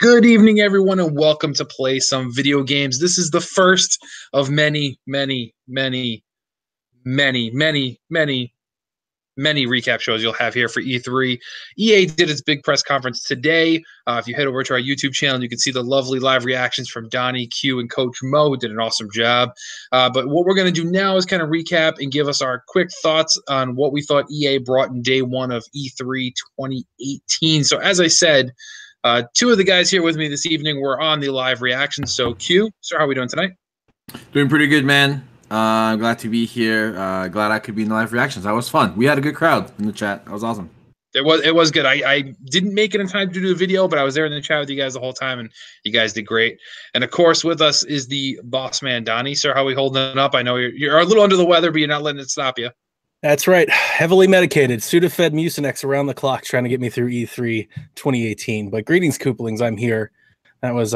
Good evening, everyone, and welcome to Play Some Video Games. This is the first of many recap shows you'll have here for E3. EA did its big press conference today. If you head over to our YouTube channel, you can see the lovely live reactions from Donnie, Q, and Coach Mo, who did an awesome job. But what we're going to do now is kind of recap and give us our quick thoughts on what we thought EA brought in day one of E3 2018. So as I said, two of the guys here with me this evening were on the live reaction. So Q, sir, how are we doing tonight? Doing pretty good, man. I'm glad to be here. Glad I could be in the live reactions. That was fun. We had a good crowd in the chat. That was awesome. It was good. I didn't make it in time to do the video, but I was there in the chat with you guys the whole time, and you guys did great. And of course, with us is the boss man, Donnie. Sir, how are we holding up? I know you're a little under the weather, but you're not letting it stop you. That's right. Heavily medicated. Sudafed Mucinex around the clock trying to get me through E3 2018. But greetings, Koopalings. I'm here. That was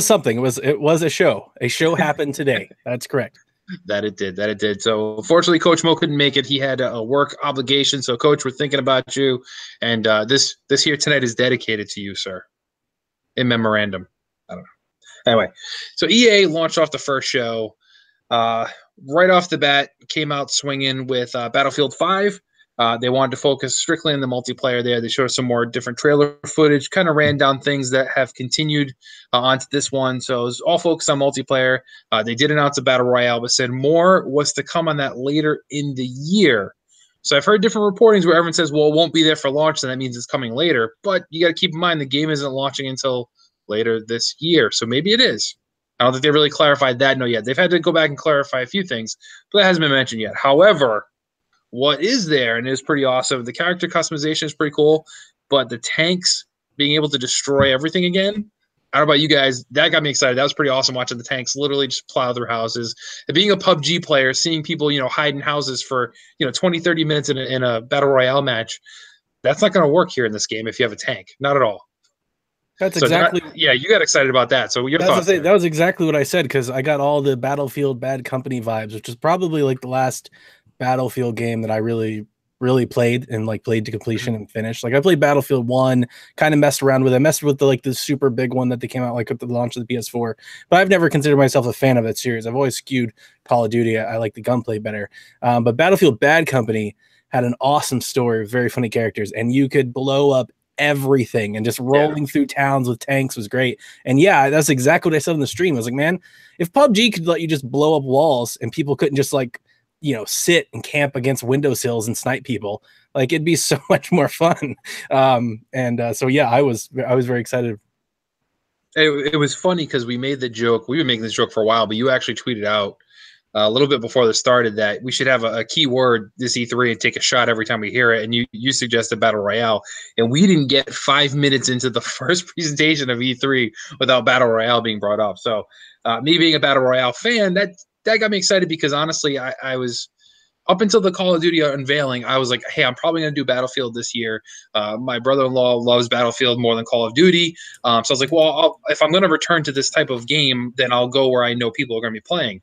something. It was a show. A show happened today. That's correct. That it did. So unfortunately, Coach Mo couldn't make it. He had a work obligation. So, Coach, we're thinking about you. And this here tonight is dedicated to you, sir. In memorandum. I don't know. Anyway, so EA launched off the first show. Right off the bat, came out swinging with Battlefield 5. They wanted to focus strictly on the multiplayer there. They showed some more different trailer footage, kind of ran down things that have continued onto this one. So it was all focused on multiplayer. They did announce a Battle Royale, but said more was to come on that later in the year. So I've heard different reportings where everyone says, well, it won't be there for launch, and that means it's coming later. But you got to keep in mind the game isn't launching until later this year. So maybe it is. I don't think they really clarified that yet. They've had to go back and clarify a few things, but that hasn't been mentioned yet. However, what is there, and it is pretty awesome, the character customization is pretty cool, but the tanks being able to destroy everything again, I don't know about you guys, that got me excited. That was pretty awesome watching the tanks literally just plow through houses. And being a PUBG player, seeing people, hide in houses for, 20, 30 minutes in a Battle Royale match, that's not going to work here in this game if you have a tank. Not at all. That's exactly. You got excited about that. So your thoughts? That was exactly what I said, because I got all the Battlefield Bad Company vibes, which is probably like the last Battlefield game that I really played and played to completion and finished. Like I played Battlefield 1, kind of messed around with it. I messed with the super big one that they came out at the launch of the PS4. But I've never considered myself a fan of that series. I've always skewed Call of Duty. I like the gunplay better. But Battlefield Bad Company had an awesome story with very funny characters, and you could blow up everything, and just rolling through towns with tanks was great. And yeah, that's exactly what I said on the stream. I was like, man, if PUBG could let you just blow up walls and people couldn't just sit and camp against windowsills and snipe people, it'd be so much more fun. So yeah, I was very excited. It was funny because we made the joke. We've been making this joke for a while, but you actually tweeted out a little bit before this started that we should have a keyword this E3 and take a shot every time we hear it. And you suggested Battle Royale, and we didn't get 5 minutes into the first presentation of E3 without Battle Royale being brought up. So me being a Battle Royale fan, that got me excited, because honestly, I was up until the Call of Duty unveiling, I was like, hey, I'm probably going to do Battlefield this year. My brother-in-law loves Battlefield more than Call of Duty. So I was like, well, if I'm going to return to this type of game, then I'll go where I know people are going to be playing.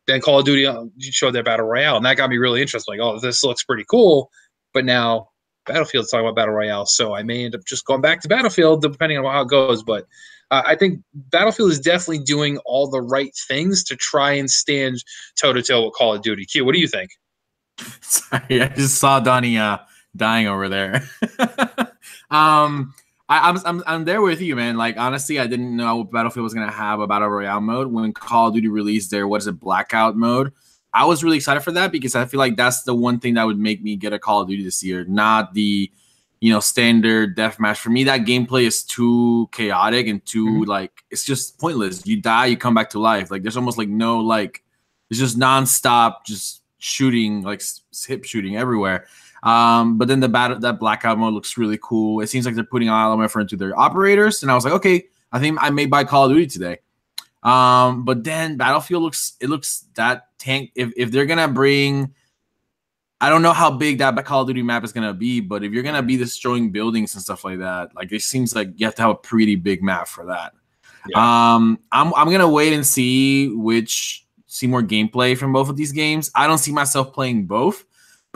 Then Call of Duty showed their Battle Royale, and that got me really interested. Like, oh, this looks pretty cool. But now Battlefield's talking about Battle Royale, so I may end up just going back to Battlefield, depending on how it goes. But I think Battlefield is definitely doing all the right things to try and stand toe-to-toe with Call of Duty. Q, what do you think? Sorry, I just saw Donnie dying over there. I'm there with you, man. Like, honestly, I didn't know Battlefield was gonna have a Battle Royale mode when Call of Duty released their Blackout mode. I was really excited for that, because I feel like that's the one thing that would make me get a Call of Duty this year, not the standard deathmatch. For me, that gameplay is too chaotic and too it's just pointless. You die, you come back to life. There's almost no it's just nonstop, just shooting, hip shooting everywhere. But then that Blackout mode looks really cool. It seems like they're putting a lot of effort into their operators, and I was like, okay, I think I may buy Call of Duty today. But then Battlefield looks that tank. If they're gonna bring, I don't know how big that Call of Duty map is gonna be, but if you're gonna be destroying buildings and stuff like that, it seems like you have to have a pretty big map for that. Yeah. I'm gonna wait and see more gameplay from both of these games. I don't see myself playing both,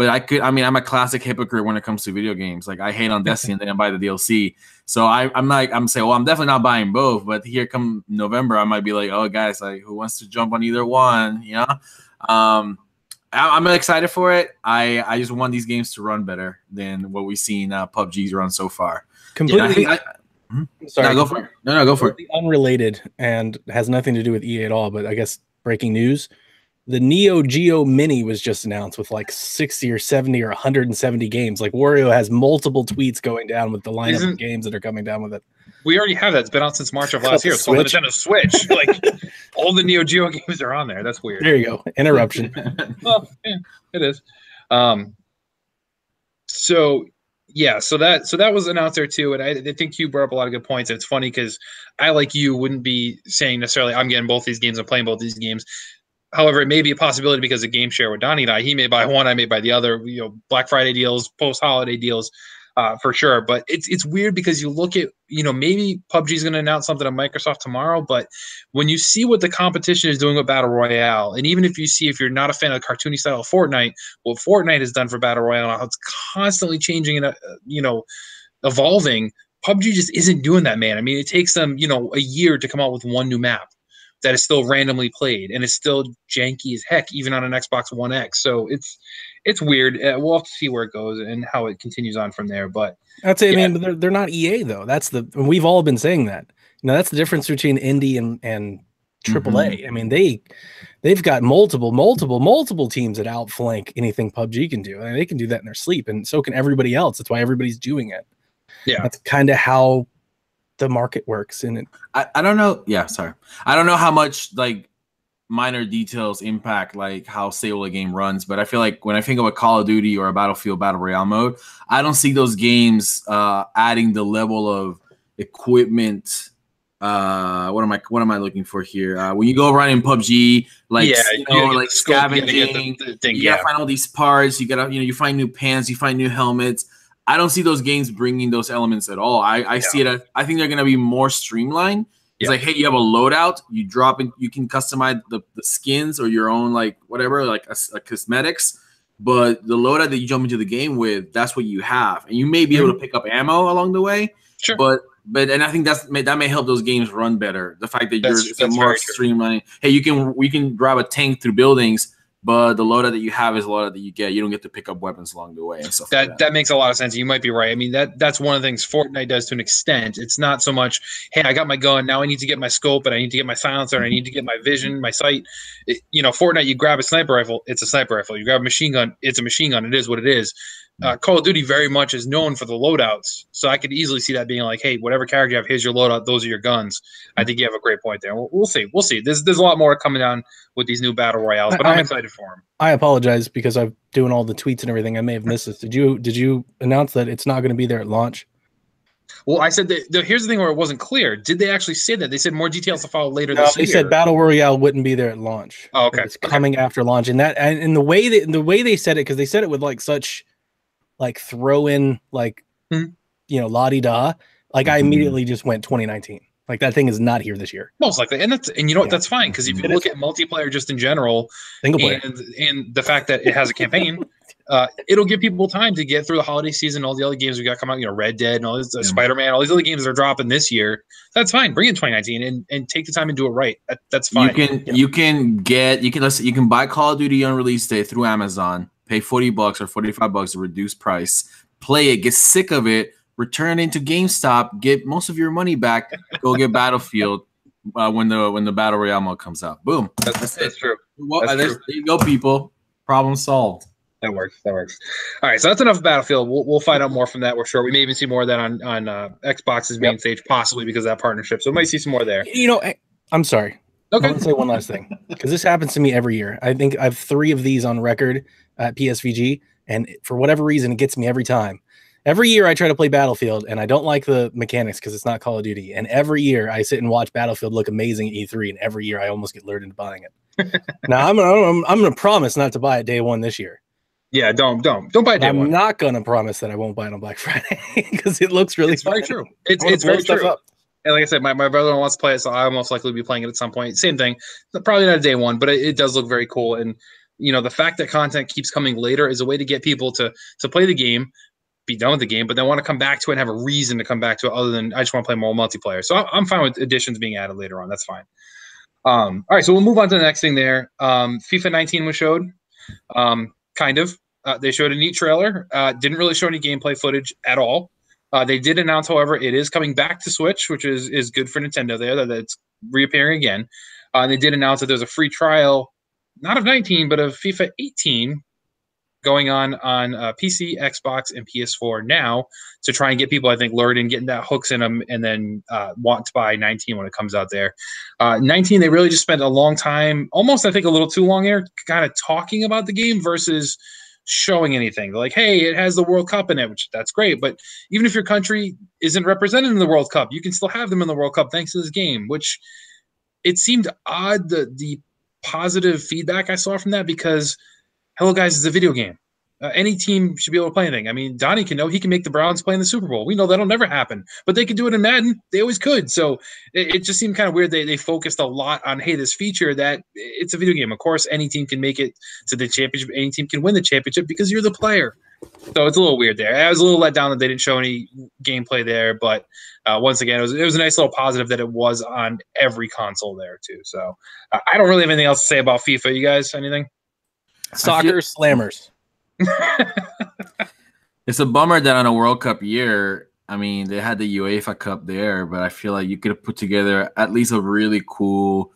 But I mean, I'm a classic hypocrite when it comes to video games. Like I hate on Destiny and then I buy the DLC. So I'm saying, well, I'm definitely not buying both. But here come November, I might be like, oh, guys, like who wants to jump on either one? You know, I'm excited for it. I just want these games to run better than what we've seen PUBG's run so far. Completely. Sorry, no, go for it. No, go for it. Unrelated and has nothing to do with EA at all. But I guess breaking news. The Neo Geo Mini was just announced with like 60 or 70 or 170 games. Like Wario has multiple tweets going down with the lineup of games that are coming down with it. We already have that. It's been out since March of last year. So the Nintendo Switch, like all the Neo Geo games are on there. That's weird. There you go. Interruption. Well, yeah, it is. So that was announced there too, and I think you brought up a lot of good points. And it's funny because I, like you, wouldn't be saying necessarily I'm getting both these games, I'm playing both these games. However, it may be a possibility because of game share with Donnie and I. He may buy one, I may buy the other. You know, Black Friday deals, post-holiday deals, for sure. But it's weird because you look at, you know, maybe PUBG is going to announce something on Microsoft tomorrow. But when you see what the competition is doing with Battle Royale, and even if you're not a fan of the cartoony style of Fortnite, what Fortnite has done for Battle Royale, how it's constantly changing and evolving. PUBG just isn't doing that, man. I mean, it takes them, a year to come out with one new map that is still randomly played, and it's still janky as heck, even on an Xbox One X. So it's weird. We'll have to see where it goes and how it continues on from there. But I'd say, yeah. Man, they're not EA though. We've all been saying that. That's the difference between indie and AAA. I mean, they've got multiple teams that outflank anything PUBG can do. I mean, they can do that in their sleep, and so can everybody else. That's why everybody's doing it. Yeah, that's kind of how the market works. And I don't know. Yeah, sorry. I don't know how much like minor details impact like how stable a game runs, but I feel like when I think of a Call of Duty or a Battlefield Battle Royale mode, I don't see those games adding the level of equipment. What am I looking for here? When you go around in PUBG, like like scavenging, you gotta find all these parts. You gotta you find new pants, you find new helmets. I don't see those games bringing those elements at all. I see it. I think they're going to be more streamlined. It's like, hey, you have a loadout. You drop in. You can customize the skins or your own like whatever, like a cosmetics. But the loadout that you jump into the game with, that's what you have, and you may be able to pick up ammo along the way. Sure. But I think that may help those games run better. The fact that it's more streamlined. Hey, you can grab a tank through buildings. But the loadout that you have is a loadout that you get. You don't get to pick up weapons along the way and stuff like that. That makes a lot of sense. You might be right. I mean, that's one of the things Fortnite does to an extent. It's not so much, hey, I got my gun. Now I need to get my scope, and I need to get my silencer, and I need to get my vision, my sight. Fortnite, you grab a sniper rifle, it's a sniper rifle. You grab a machine gun, it's a machine gun. It is what it is. Call of Duty very much is known for the loadouts. So I could easily see that being like, hey, whatever character you have, here's your loadout. Those are your guns. I think you have a great point there. We'll see. We'll see. There's a lot more coming down with these new battle royales, but I'm excited for them. I apologize because I'm doing all the tweets and everything. I may have missed this. Did you announce that it's not going to be there at launch? Well, I said that. Here's the thing where it wasn't clear. Did they actually say that? They said more details to follow later this year. They said Battle Royale wouldn't be there at launch. Oh, okay. It's coming after launch, and the way they said it, because they said it with like such like throw in like la-di-da. Like I immediately just went 2019. Like that thing is not here this year. Most likely. And that's fine, because if you look at multiplayer just in general, single player, and the fact that it has a campaign, it'll give people time to get through the holiday season, all the other games we got coming out, Red Dead and all this, Spider-Man, all these other games that are dropping this year. That's fine. Bring in 2019 and take the time and do it right. That's fine. You can buy Call of Duty on release day through Amazon, pay $40 or $45 a reduced price, play it, get sick of it, return into GameStop, get most of your money back, go get Battlefield when the Battle Royale mode comes out. Boom. That's true. Well, there you go, people. Problem solved. That works. All right, so that's enough of Battlefield. We'll find out more from that, we're sure. We may even see more of that on Xbox's main stage, possibly because of that partnership. So we might see some more there. I'm sorry. Okay. I want to say one last thing, because this happens to me every year. I think I have 3 of these on record at PSVG, and for whatever reason, it gets me every time. Every year I try to play Battlefield, and I don't like the mechanics because it's not Call of Duty. And every year I sit and watch Battlefield look amazing at E3, and every year I almost get lured into buying it. Now I'm going to promise not to buy it day one this year. Yeah, don't buy it day one. I'm not going to promise that I won't buy it on Black Friday because it looks really fun. Very true. It's very true. And like I said, my brother wants to play it, so I'll most likely be playing it at some point. Same thing. Probably not a day one, but it does look very cool. And the fact that content keeps coming later is a way to get people to play the game, be done with the game, but then want to come back to it and have a reason to come back to it other than I just want to play more multiplayer. So I'm fine with additions being added later on. That's fine. All right, so we'll move on to the next thing there. FIFA 19 was showed, kind of. They showed a neat trailer. Didn't really show any gameplay footage at all. They did announce, however, it is coming back to Switch, which is good for Nintendo there, that it's reappearing again. And they did announce that there's a free trial, not of 19, but of FIFA 18 going on PC, Xbox, and PS4 now to try and get people, I think, lured in, getting that hooks in them, and then want to buy 19 when it comes out there. 19, they really just spent a long time, almost I think a little too long here, kind of talking about the game versus showing anything. They're like, hey, it has the World Cup in it, which that's great, but even if your country isn't represented in the World Cup, you can still have them in the World Cup thanks to this game, which it seemed odd, the positive feedback I saw from that, because hello, guys, it's a video game. Any team should be able to play anything. I mean, Donnie can know he can make the Browns play in the Super Bowl. We know that'll never happen, but they could do it in Madden. They always could. So it just seemed kind of weird. They focused a lot on, hey, this feature that it's a video game. Of course, any team can make it to the championship. Any team can win the championship because you're the player. So it's a little weird there. I was a little let down that they didn't show any gameplay there, but once again, it was a nice little positive that it was on every console there too. So I don't really have anything else to say about FIFA. You guys, anything? Soccer slammers. It's a bummer that on a World Cup year, I mean, they had the UEFA Cup there, but I feel like you could have put together at least a really cool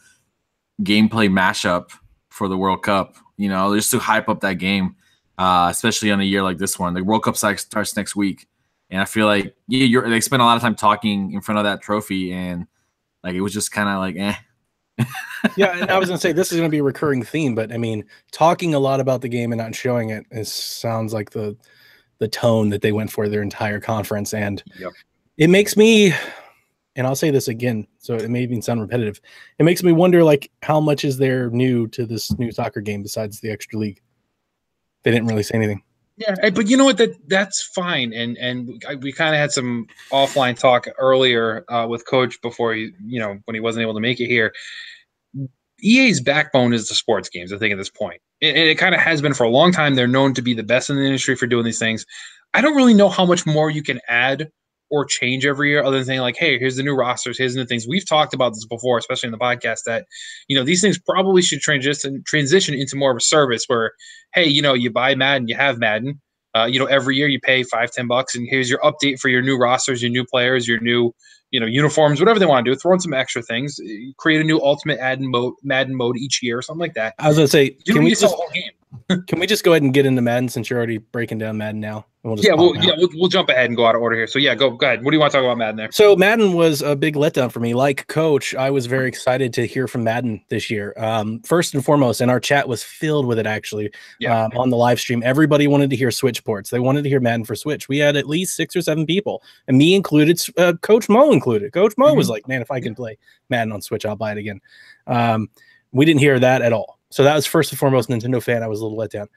gameplay mashup for the World Cup, just to hype up that game, especially on a year like this one. The World Cup starts next week, and I feel like they spent a lot of time talking in front of that trophy, and like it was just kind of like, eh. Yeah, and I was going to say this is going to be a recurring theme, but I mean, talking a lot about the game and not showing it sounds like the tone that they went for their entire conference, and It makes me, and I'll say this again, so it may even sound repetitive, it makes me wonder, like, how much is there new to this new soccer game besides the extra league? They didn't really say anything. Yeah, but you know what? That's fine, and we kind of had some offline talk earlier with Coach before when he wasn't able to make it here. EA's backbone is the sports games, I think, at this point. And it kind of has been for a long time. They're known to be the best in the industry for doing these things. I don't really know how much more you can add or change every year other than saying, like, hey, here's the new rosters, here's the things. We've talked about this before, especially in the podcast, that, these things probably should transition into more of a service where, hey, you buy Madden, you have Madden. Every year you pay $5-10, and here's your update for your new rosters, your new players, your new uniforms, whatever they want to do. Throw in some extra things. Create a new Ultimate Madden mode each year, or something like that. I was gonna say, can we just go ahead and get into Madden since you're already breaking down Madden now? We'll jump ahead and go out of order here. So go ahead. What do you want to talk about Madden there? So Madden was a big letdown for me. Like Coach, I was very excited to hear from Madden this year. First and foremost, and our chat was filled with it actually. On the live stream, everybody wanted to hear Switch ports. They wanted to hear Madden for Switch. We had at least 6 or 7 people, and me included. Coach Mo included. Coach Mo was like, "Man, if I can play Madden on Switch, I'll buy it again." We didn't hear that at all. So that was first and foremost Nintendo fan. I was a little let down.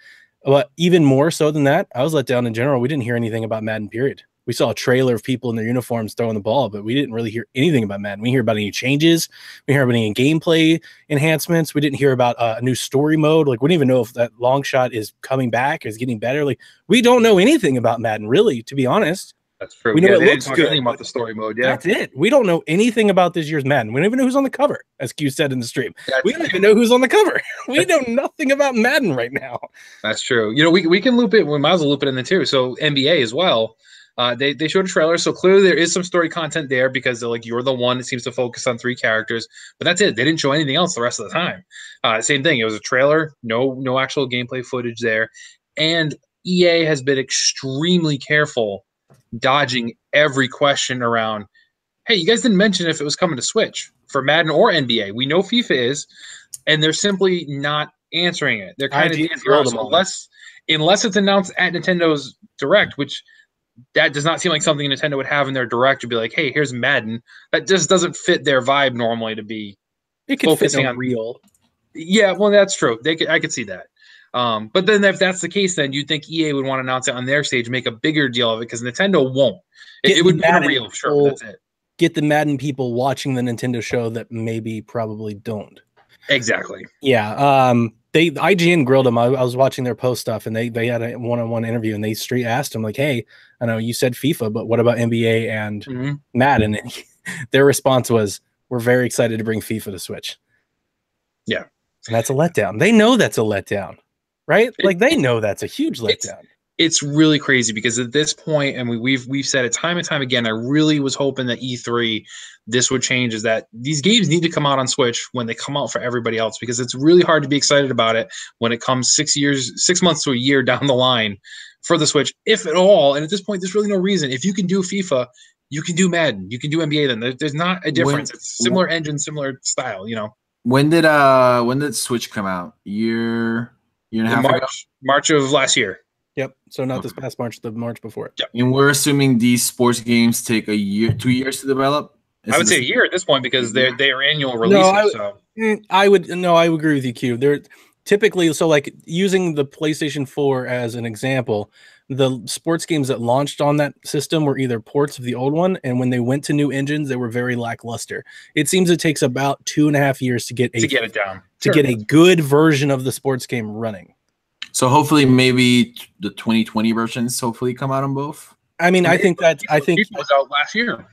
But even more so than that, I was let down in general. We didn't hear anything about Madden, period. We saw a trailer of people in their uniforms throwing the ball, but we didn't really hear anything about Madden. We didn't hear about any changes. We didn't hear about any gameplay enhancements. We didn't hear about a new story mode. Like, we didn't even know if that long shot is coming back, is getting better. Like, we don't know anything about Madden, really, to be honest. That's true. We know it looks good. About the story mode, That's it. We don't know anything about this year's Madden. We don't even know who's on the cover, as Q said in the stream. We don't even know who's on the cover. We know nothing about Madden right now. That's true. We can loop it. We might as well loop it in there too. So NBA as well. They showed a trailer, so clearly there is some story content there because they're like, you're the one that seems to focus on 3 characters, but that's it. They didn't show anything else the rest of the time. Same thing. It was a trailer, no actual gameplay footage there, and EA has been extremely careful dodging every question around, hey, you guys didn't mention if it was coming to Switch for Madden or NBA. We know FIFA is, and they're simply not answering it. They're kind of unless it's announced at Nintendo's Direct, which that does not seem like something Nintendo would have in their Direct to be like, hey, here's Madden. That just doesn't fit their vibe normally to be focusing on real. Yeah, well, that's true. I could see that. But then if that's the case, then you'd think EA would want to announce it on their stage, make a bigger deal of it, because Nintendo won't. It would be real, sure. That's it. Get the Madden people watching the Nintendo show that maybe probably don't. Exactly. Yeah. IGN grilled him. I was watching their post stuff, and they had a one-on-one interview, and they straight asked him like, "Hey, I know you said FIFA, but what about NBA and Madden?" And their response was, "We're very excited to bring FIFA to Switch." Yeah, and that's a letdown. They know that's a letdown, right? Like they know that's a huge letdown. It's really crazy because at this point, and we've said it time and time again, I really was hoping that E3 this would change, is that these games need to come out on Switch when they come out for everybody else, because it's really hard to be excited about it when it comes 6 months to a year down the line for the Switch, if at all. And at this point, there's really no reason. If you can do FIFA, you can do Madden, you can do NBA. Then there's not a difference. It's similar engine, similar style. You know. When did Switch come out? Year and a half ago? March of last year. Yep. So not this past March, the March before it. Yep. And we're assuming these sports games take a year, 2 years to develop. I would say a year at this point because they're annual releases. I would agree with you, Q. They're typically, so like using the PlayStation 4 as an example, the sports games that launched on that system were either ports of the old one, and when they went to new engines, they were very lackluster. It seems it takes about 2.5 years to get it down, to get a good version of the sports game running. So hopefully, maybe the 2020 versions hopefully come out on both. I mean, I think it was out last year.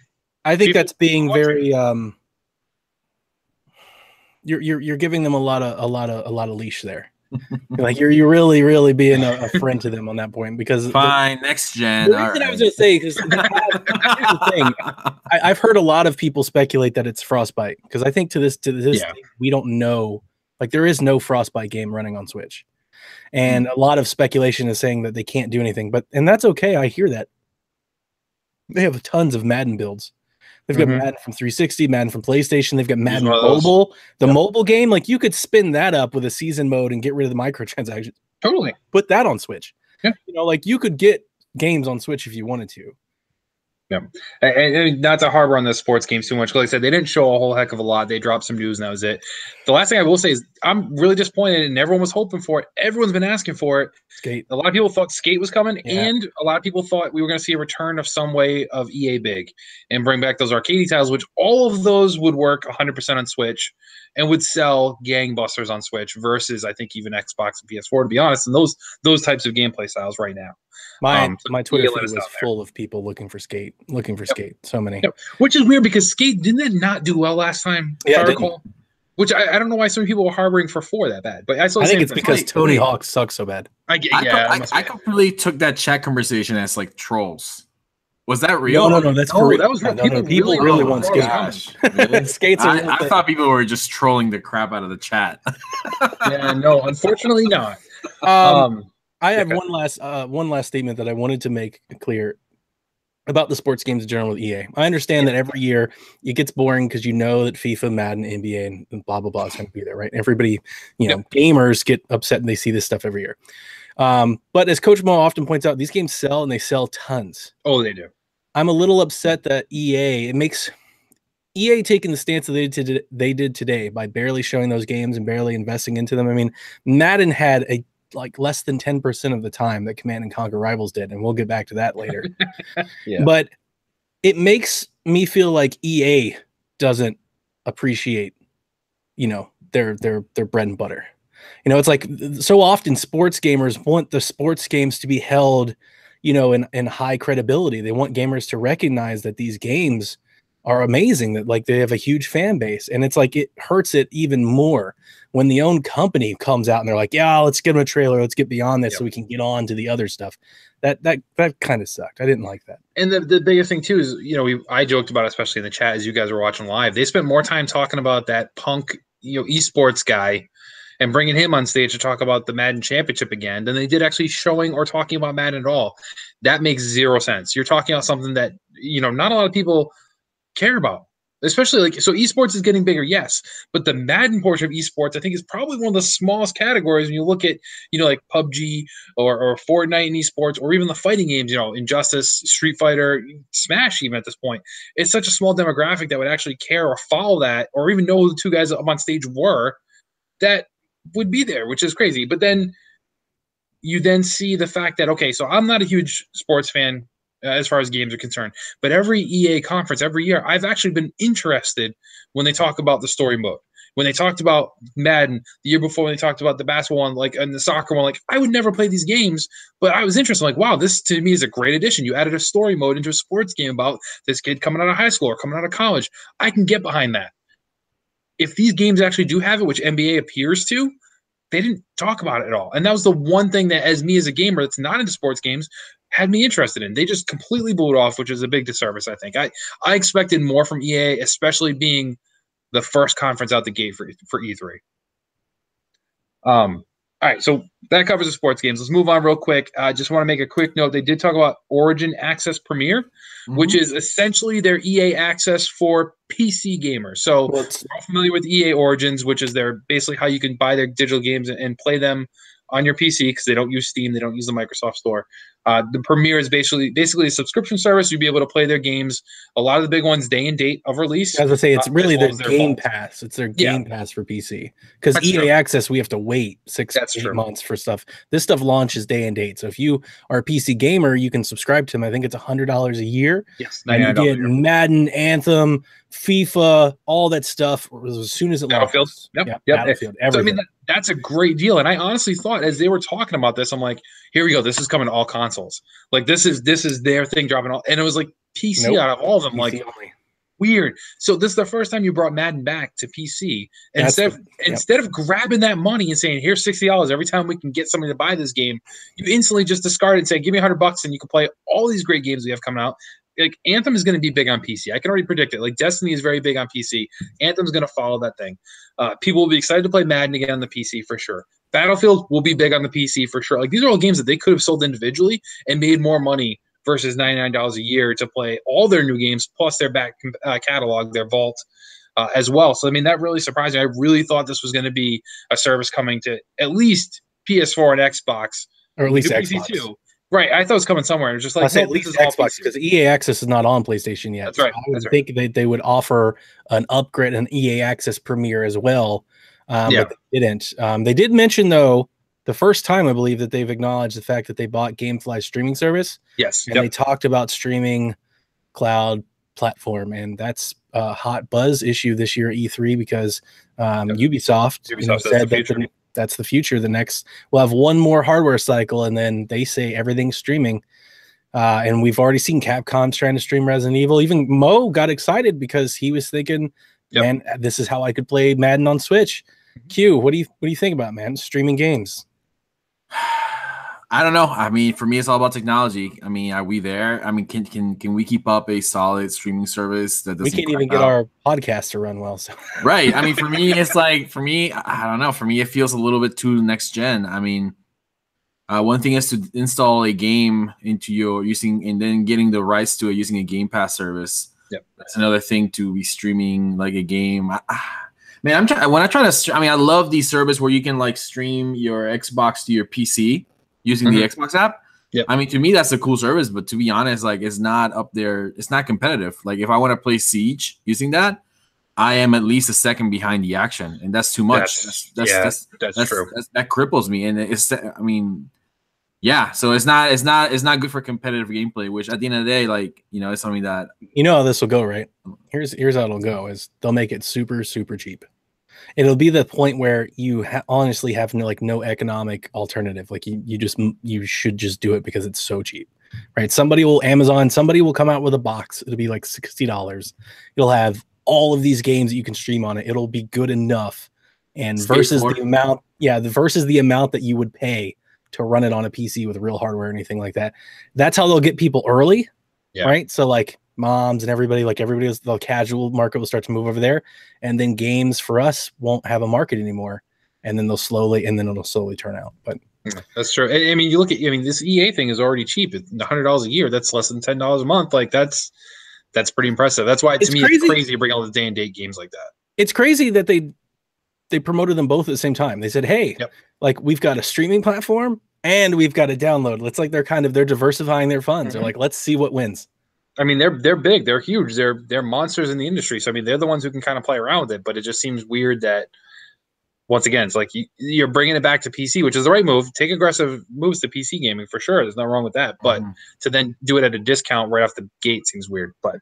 I think that's being very you're giving them a lot of leash there. Like you're really being a friend to them on that point, because fine, next gen. The reason I was going to say, because here's the thing, I've heard a lot of people speculate that it's Frostbite, because I think to this day, we don't know, like there is no Frostbite game running on Switch, and a lot of speculation is saying that they can't do anything, and that's okay. I hear that. They have tons of Madden builds. They've got Madden from 360, Madden from PlayStation. They've got Madden Mobile. The mobile game, like you could spin that up with a season mode and get rid of the microtransactions. Totally. Put that on Switch. Yeah. You know, like you could get games on Switch if you wanted to. Yeah, and not to harbor on the sports games too much. Like I said, they didn't show a whole heck of a lot. They dropped some news, and that was it. The last thing I will say is I'm really disappointed, and everyone was hoping for it. Everyone's been asking for it. Skate. A lot of people thought Skate was coming, and a lot of people thought we were going to see a return of some way of EA Big and bring back those arcade titles, which all of those would work 100% on Switch and would sell gangbusters on Switch versus, I think, even Xbox and PS4, to be honest, and those types of gameplay styles right now. My Twitter feed was full of people looking for Skate. So many. Yep. Which is weird because Skate, didn't it not do well last time? Yeah, it didn't. Which I don't know why some people were harboring for 4 that bad. But I think it's because Tony Hawk sucks so bad. I completely took that chat conversation as like trolls. Was that real? No, that's for real. That was real. People really want Skate. Skates are I thought people were just trolling the crap out of the chat. Yeah, no, unfortunately not. I have one last statement that I wanted to make clear about the sports games in general with EA. I understand that every year it gets boring because you know that FIFA, Madden, NBA, and blah blah blah is going to be there, right? Everybody, gamers get upset and they see this stuff every year. But as Coach Mo often points out, these games sell and they sell tons. Oh, they do. I'm a little upset that EA taking the stance that they did today by barely showing those games and barely investing into them. I mean, Madden had less than 10% of the time that Command and Conquer Rivals did, and we'll get back to that later. But it makes me feel like EA doesn't appreciate, their bread and butter. It's like so often sports gamers want the sports games to be held, in high credibility. They want gamers to recognize that these games are amazing, that like they have a huge fan base, and it's like it hurts it even more when the own company comes out and they're like, yeah, let's give them a trailer, let's get beyond this so we can get on to the other stuff. That kind of sucked. I didn't like that. And the biggest thing too is, I joked about it, especially in the chat as you guys were watching live, they spent more time talking about that punk esports guy and bringing him on stage to talk about the Madden Championship again than they did actually showing or talking about Madden at all. That makes zero sense. You're talking about something that not a lot of people care about, especially so esports is getting bigger, yes, but the Madden portion of esports I think is probably one of the smallest categories when you look at like PUBG or Fortnite in esports, or even the fighting games, Injustice, Street Fighter, Smash. Even at this point, it's such a small demographic that would actually care or follow that or even know who the 2 guys up on stage were that would be there, which is crazy. But then you then see the fact that, okay, so I'm not a huge sports fan as far as games are concerned, but every EA conference every year, I've actually been interested when they talk about the story mode, when they talked about Madden the year before, when they talked about the basketball one, like, and the soccer one, like, I would never play these games, but I was interested. I'm like, wow, this to me is a great addition. You added a story mode into a sports game about this kid coming out of high school or coming out of college. I can get behind that. If these games actually do have it, which NBA appears to, they didn't talk about it at all. And that was the one thing that, as me as a gamer that's not into sports games, had me interested in. They just completely blew it off, which is a big disservice, I think. I expected more from EA, especially being the first conference out the gate for E3. All right, so that covers the sports games. Let's move on real quick. I just want to make a quick note. They did talk about Origin Access Premier, which is essentially their EA access for PC gamers. So we're familiar with EA Origins, which is their basically how you can buy their digital games and play them on your PC because they don't use Steam, they don't use the Microsoft Store. The Premier is basically a subscription service. You'll be able to play their games. A lot of the big ones, day and date of release. As I say, it's really their Game Pass. It's their Game Pass for PC. Because EA Access, we have to wait 6-8 months for stuff. This stuff launches day and date. So if you are a PC gamer, you can subscribe to them. I think it's $100 a year. Yes, $99 a year. Madden, Anthem, FIFA, all that stuff as soon as it launches. Yep. Battlefield, so, I mean, that's a great deal. And I honestly thought, as they were talking about this, I'm like, here we go. This is coming to all consoles. Like, this is their thing dropping all. And it was like PC out of all of them. PC like, only. Weird. So this is the first time you brought Madden back to PC. Instead of grabbing that money and saying, here's $60 every time we can get somebody to buy this game, you instantly just discard it and say, give me $100 and you can play all these great games we have coming out. Like, Anthem is going to be big on PC. I can already predict it. Like, Destiny is very big on PC. Anthem's going to follow that thing. People will be excited to play Madden again on the PC for sure. Battlefield will be big on the PC for sure. Like, these are all games that they could have sold individually and made more money versus $99 a year to play all their new games plus their back catalog, their vault as well. So, I mean, that really surprised me. I really thought this was going to be a service coming to at least PS4 and Xbox. Or at least PC Xbox. Too. Right, I thought it was coming somewhere. It was just like, I say at least Xbox because EA Access is not on PlayStation yet. That's right. So I would think they would offer an upgrade, an EA Access Premier as well, but they didn't. They did mention, though, the first time I believe that they've acknowledged the fact that they bought GameFly's streaming service. Yes, and they talked about streaming cloud platform, and that's a hot buzz issue this year at E3 because Ubisoft said that that's the future. The next, we'll have one more hardware cycle, and then they say everything's streaming. And we've already seen Capcom trying to stream Resident Evil. Even Mo got excited because he was thinking, man, this is how I could play Madden on Switch. Q, what do you think about, man, streaming games? I don't know. I mean, for me, it's all about technology. I mean, are we there? I mean, can we keep up a solid streaming service that doesn't? We can't even get our podcast to run well. So right. I mean, for me, it's like I don't know. For me, it feels a little bit too next gen. I mean, one thing is to install a game into your and then getting the rights to it using a Game Pass service. Yep. That's another thing to be streaming like a game. Man, I love these service where you can like stream your Xbox to your PC using the Xbox app. Yep. I mean, to me, that's a cool service, but to be honest, like, it's not up there. It's not competitive. Like, if I want to play Siege using that, I am at least a second behind the action, and that's too much. That's true. That cripples me, and it's. I mean, yeah. So it's not good for competitive gameplay. Which at the end of the day, like, you know, it's something that how this will go. Right? Here's how it'll go: is they'll make it super cheap. It'll be the point where you honestly have no economic alternative. Like you should just do it because it's so cheap, right? Somebody will come out with a box. It'll be like $60. You'll have all of these games that you can stream on it. It'll be good enough. And versus the amount that you would pay to run it on a PC with real hardware or anything like that. That's how they'll get people early, right? So like moms and everybody else, the casual market will start to move over there, and then games for us won't have a market anymore, and then it'll slowly turn out. But that's true. I mean, you look at, this EA thing is already cheap. It's $100 a year. That's less than $10 a month. Like that's pretty impressive. That's why it's crazy to bring all the day and date games like that. It's crazy that they promoted them both at the same time. They said, hey, like, we've got a streaming platform and we've got a download. It's like they're diversifying their funds. They're like, let's see what wins. I mean, they're big, they're huge, they're monsters in the industry. So I mean, they're the ones who can kind of play around with it. But it just seems weird that, once again, it's like you're bringing it back to PC, which is the right move. Take aggressive moves to PC gaming for sure. There's nothing wrong with that. But to then do it at a discount right off the gate seems weird. But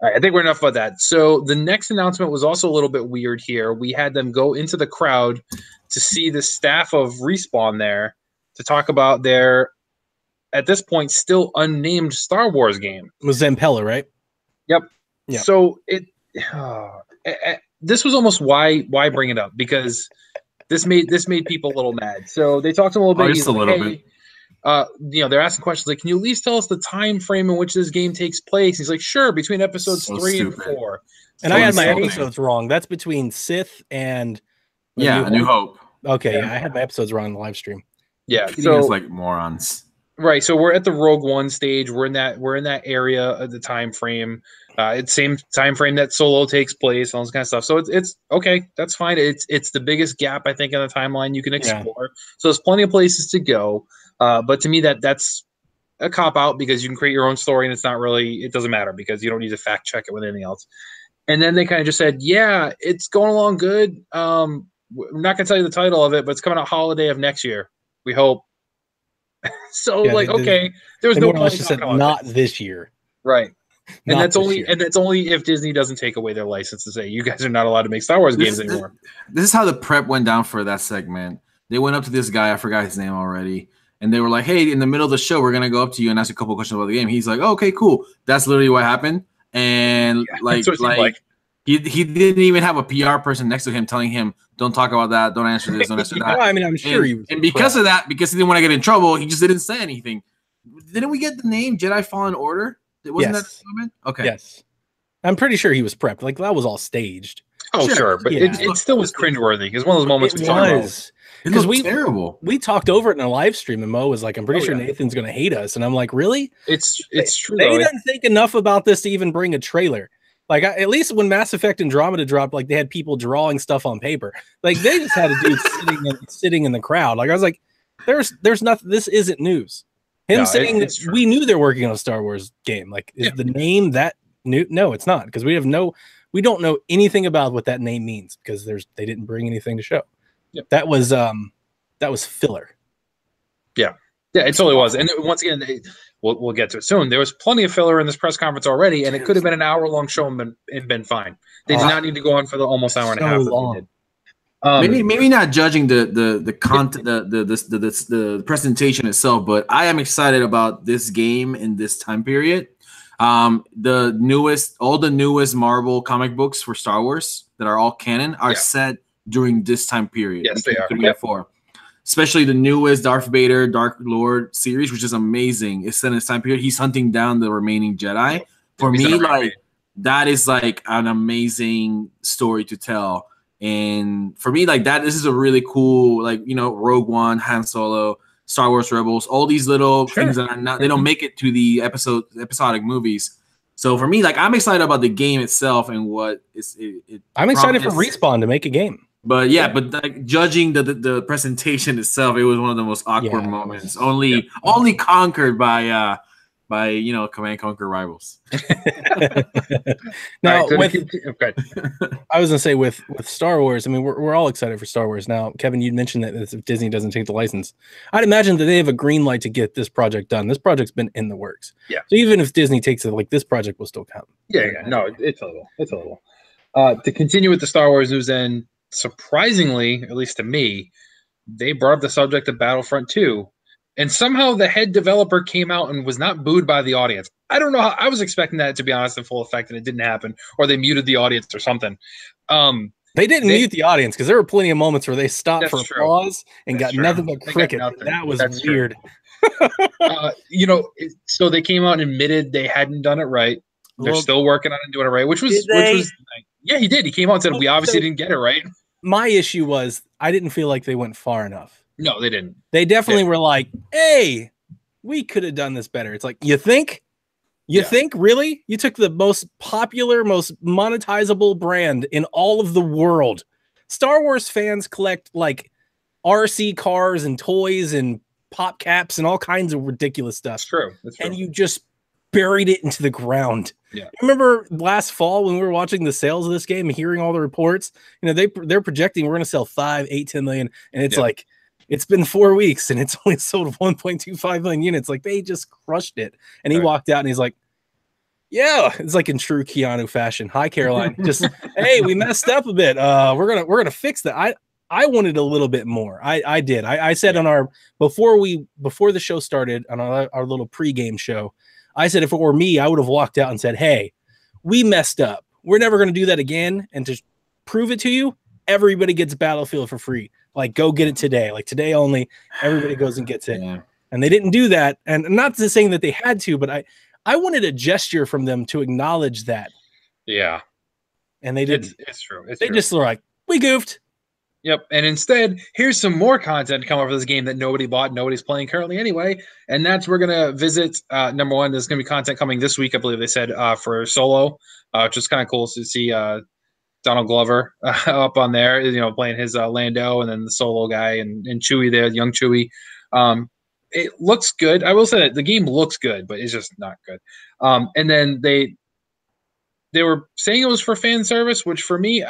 All right, I think we're enough about that. So the next announcement was also a little bit weird here. We had them go into the crowd to see the staff of Respawn there to talk about their, at this point, still unnamed Star Wars game. It was Zampella, right? Yep. Yep. So this was almost why bring it up, because this made people a little mad. So they talked to him a little bit. Just a little bit. They're asking questions like, "Can you at least tell us the time frame in which this game takes place?" He's like, "Sure, between episodes 3 and 4." And I had my episodes wrong. That's between Sith and A New Hope. Okay, yeah, I had my episodes wrong in the live stream. Yeah, so it's like morons. Right, so we're at the Rogue One stage. We're in that area of the time frame. It's same time frame that Solo takes place, all this kind of stuff. So it's okay. That's fine. It's the biggest gap I think in the timeline you can explore. Yeah. So there's plenty of places to go. But to me, that's a cop out, because you can create your own story, and it doesn't matter, because you don't need to fact check it with anything else. And then they kind of just said, "Yeah, it's going along good. We're not going to tell you the title of it, but it's coming out holiday of next year. We hope." So okay, there was no point. Just said not this year, right? And that's only if Disney doesn't take away their license to say you guys are not allowed to make Star Wars games anymore. This is how the prep went down for that segment. They went up to this guy, I forgot his name already, and they were like, "Hey, in the middle of the show, we're gonna go up to you and ask a couple questions about the game." He's like, oh, "Okay, cool." That's literally what happened, and he didn't even have a PR person next to him telling him, "Don't talk about that. Don't answer this. Don't answer that." Well, I mean, I'm sure and because of that, because he didn't want to get in trouble, he just didn't say anything. Didn't we get the name Jedi Fallen Order? Wasn't that the moment? Okay. Yes. I'm pretty sure he was prepped. Like, that was all staged. Oh, sure. But it still was cringeworthy, because one of those moments because we terrible. We talked over it in a live stream, and Mo was like, "I'm pretty sure Nathan's going to hate us," and I'm like, "Really?" It's true. They didn't think enough about this to even bring a trailer. Like, at least when Mass Effect Andromeda dropped, like, they had people drawing stuff on paper. Like, they just had a dude sitting in the crowd. Like, I was like, "There's nothing. This isn't news." Him saying that we knew they're working on a Star Wars game. Like, is the name that new? No, it's not, because we don't know anything about what that name means, because they didn't bring anything to show. Yep. That was filler. Yeah, it totally was. And once again, we'll get to it soon. There was plenty of filler in this press conference already, and it could have been an hour-long show and been fine. They did not need to go on for the almost hour and a half that they did. Maybe not judging the content, the presentation itself, but I am excited about this game in this time period. All the newest Marvel comic books for Star Wars that are all canon are set during this time period. Yes, they are. 3 and 4. Especially the newest Darth Vader, Dark Lord series, which is amazing. It's set in this time period. He's hunting down the remaining Jedi. For me, that is like an amazing story to tell. And for me, this is a really cool, Rogue One, Han Solo, Star Wars Rebels, all these little things that are not, they don't make it to the episodic movies. So for me, I'm excited about the game itself and what I'm excited for Respawn to make a game. But judging the presentation itself, it was one of the most awkward moments. Only conquered by Command Conquer Rivals. Now, I was gonna say with Star Wars, I mean, we're all excited for Star Wars. Now, Kevin, you mentioned that if Disney doesn't take the license, I'd imagine that they have a green light to get this project done. This project's been in the works. Yeah. So even if Disney takes it, this project will still come. Yeah. No, it's a little. To continue with the Star Wars news, then, surprisingly, at least to me, they brought up the subject of Battlefront 2. And somehow the head developer came out and was not booed by the audience. I don't know how. I was expecting that, to be honest, in full effect, and it didn't happen. Or they muted the audience or something. They didn't mute the audience, because there were plenty of moments where they stopped for applause and got nothing but cricket. That was weird. So they came out and admitted they hadn't done it right. They're still working on it and doing it right, which was yeah, he did. He came out and said, we obviously didn't get it right. My issue was I didn't feel like they went far enough. No, they didn't. They definitely were like, hey, we could have done this better. It's like, you think? You think? Really? You took the most popular, most monetizable brand in all of the world. Star Wars fans collect RC cars and toys and pop caps and all kinds of ridiculous stuff. That's true. And you just buried it into the ground. Yeah. Remember last fall when we were watching the sales of this game and hearing all the reports? They're projecting we're going to sell 5, 8, 10 million, and it's it's been 4 weeks and it's only sold 1.25 million units. They just crushed it. And he walked out and he's like, Yeah, it's like in true Keanu fashion. Hi, Caroline. Just hey, we messed up a bit. We're gonna fix that. I wanted a little bit more. I did. I said on our before the show started on our little pregame show, I said if it were me, I would have walked out and said, "Hey, we messed up. We're never gonna do that again." And to prove it to you, everybody gets Battlefield for free. Like, go get it today. Like today only. Everybody goes and gets it. Yeah. And they didn't do that. And not to saying that they had to, but I wanted a gesture from them to acknowledge that. Yeah. And they didn't. It's true. They just were like, we goofed. Yep. And instead, here's some more content to come over this game that nobody bought, nobody's playing currently anyway. And that's we're going to visit, number one, there's going to be content coming this week, I believe they said, for Solo, which is kind of cool to see Donald Glover up on there, playing his Lando, and then the Solo guy and Chewie there, young Chewie. It looks good. I will say that the game looks good, but it's just not good. And then they were saying it was for fan service, which for me,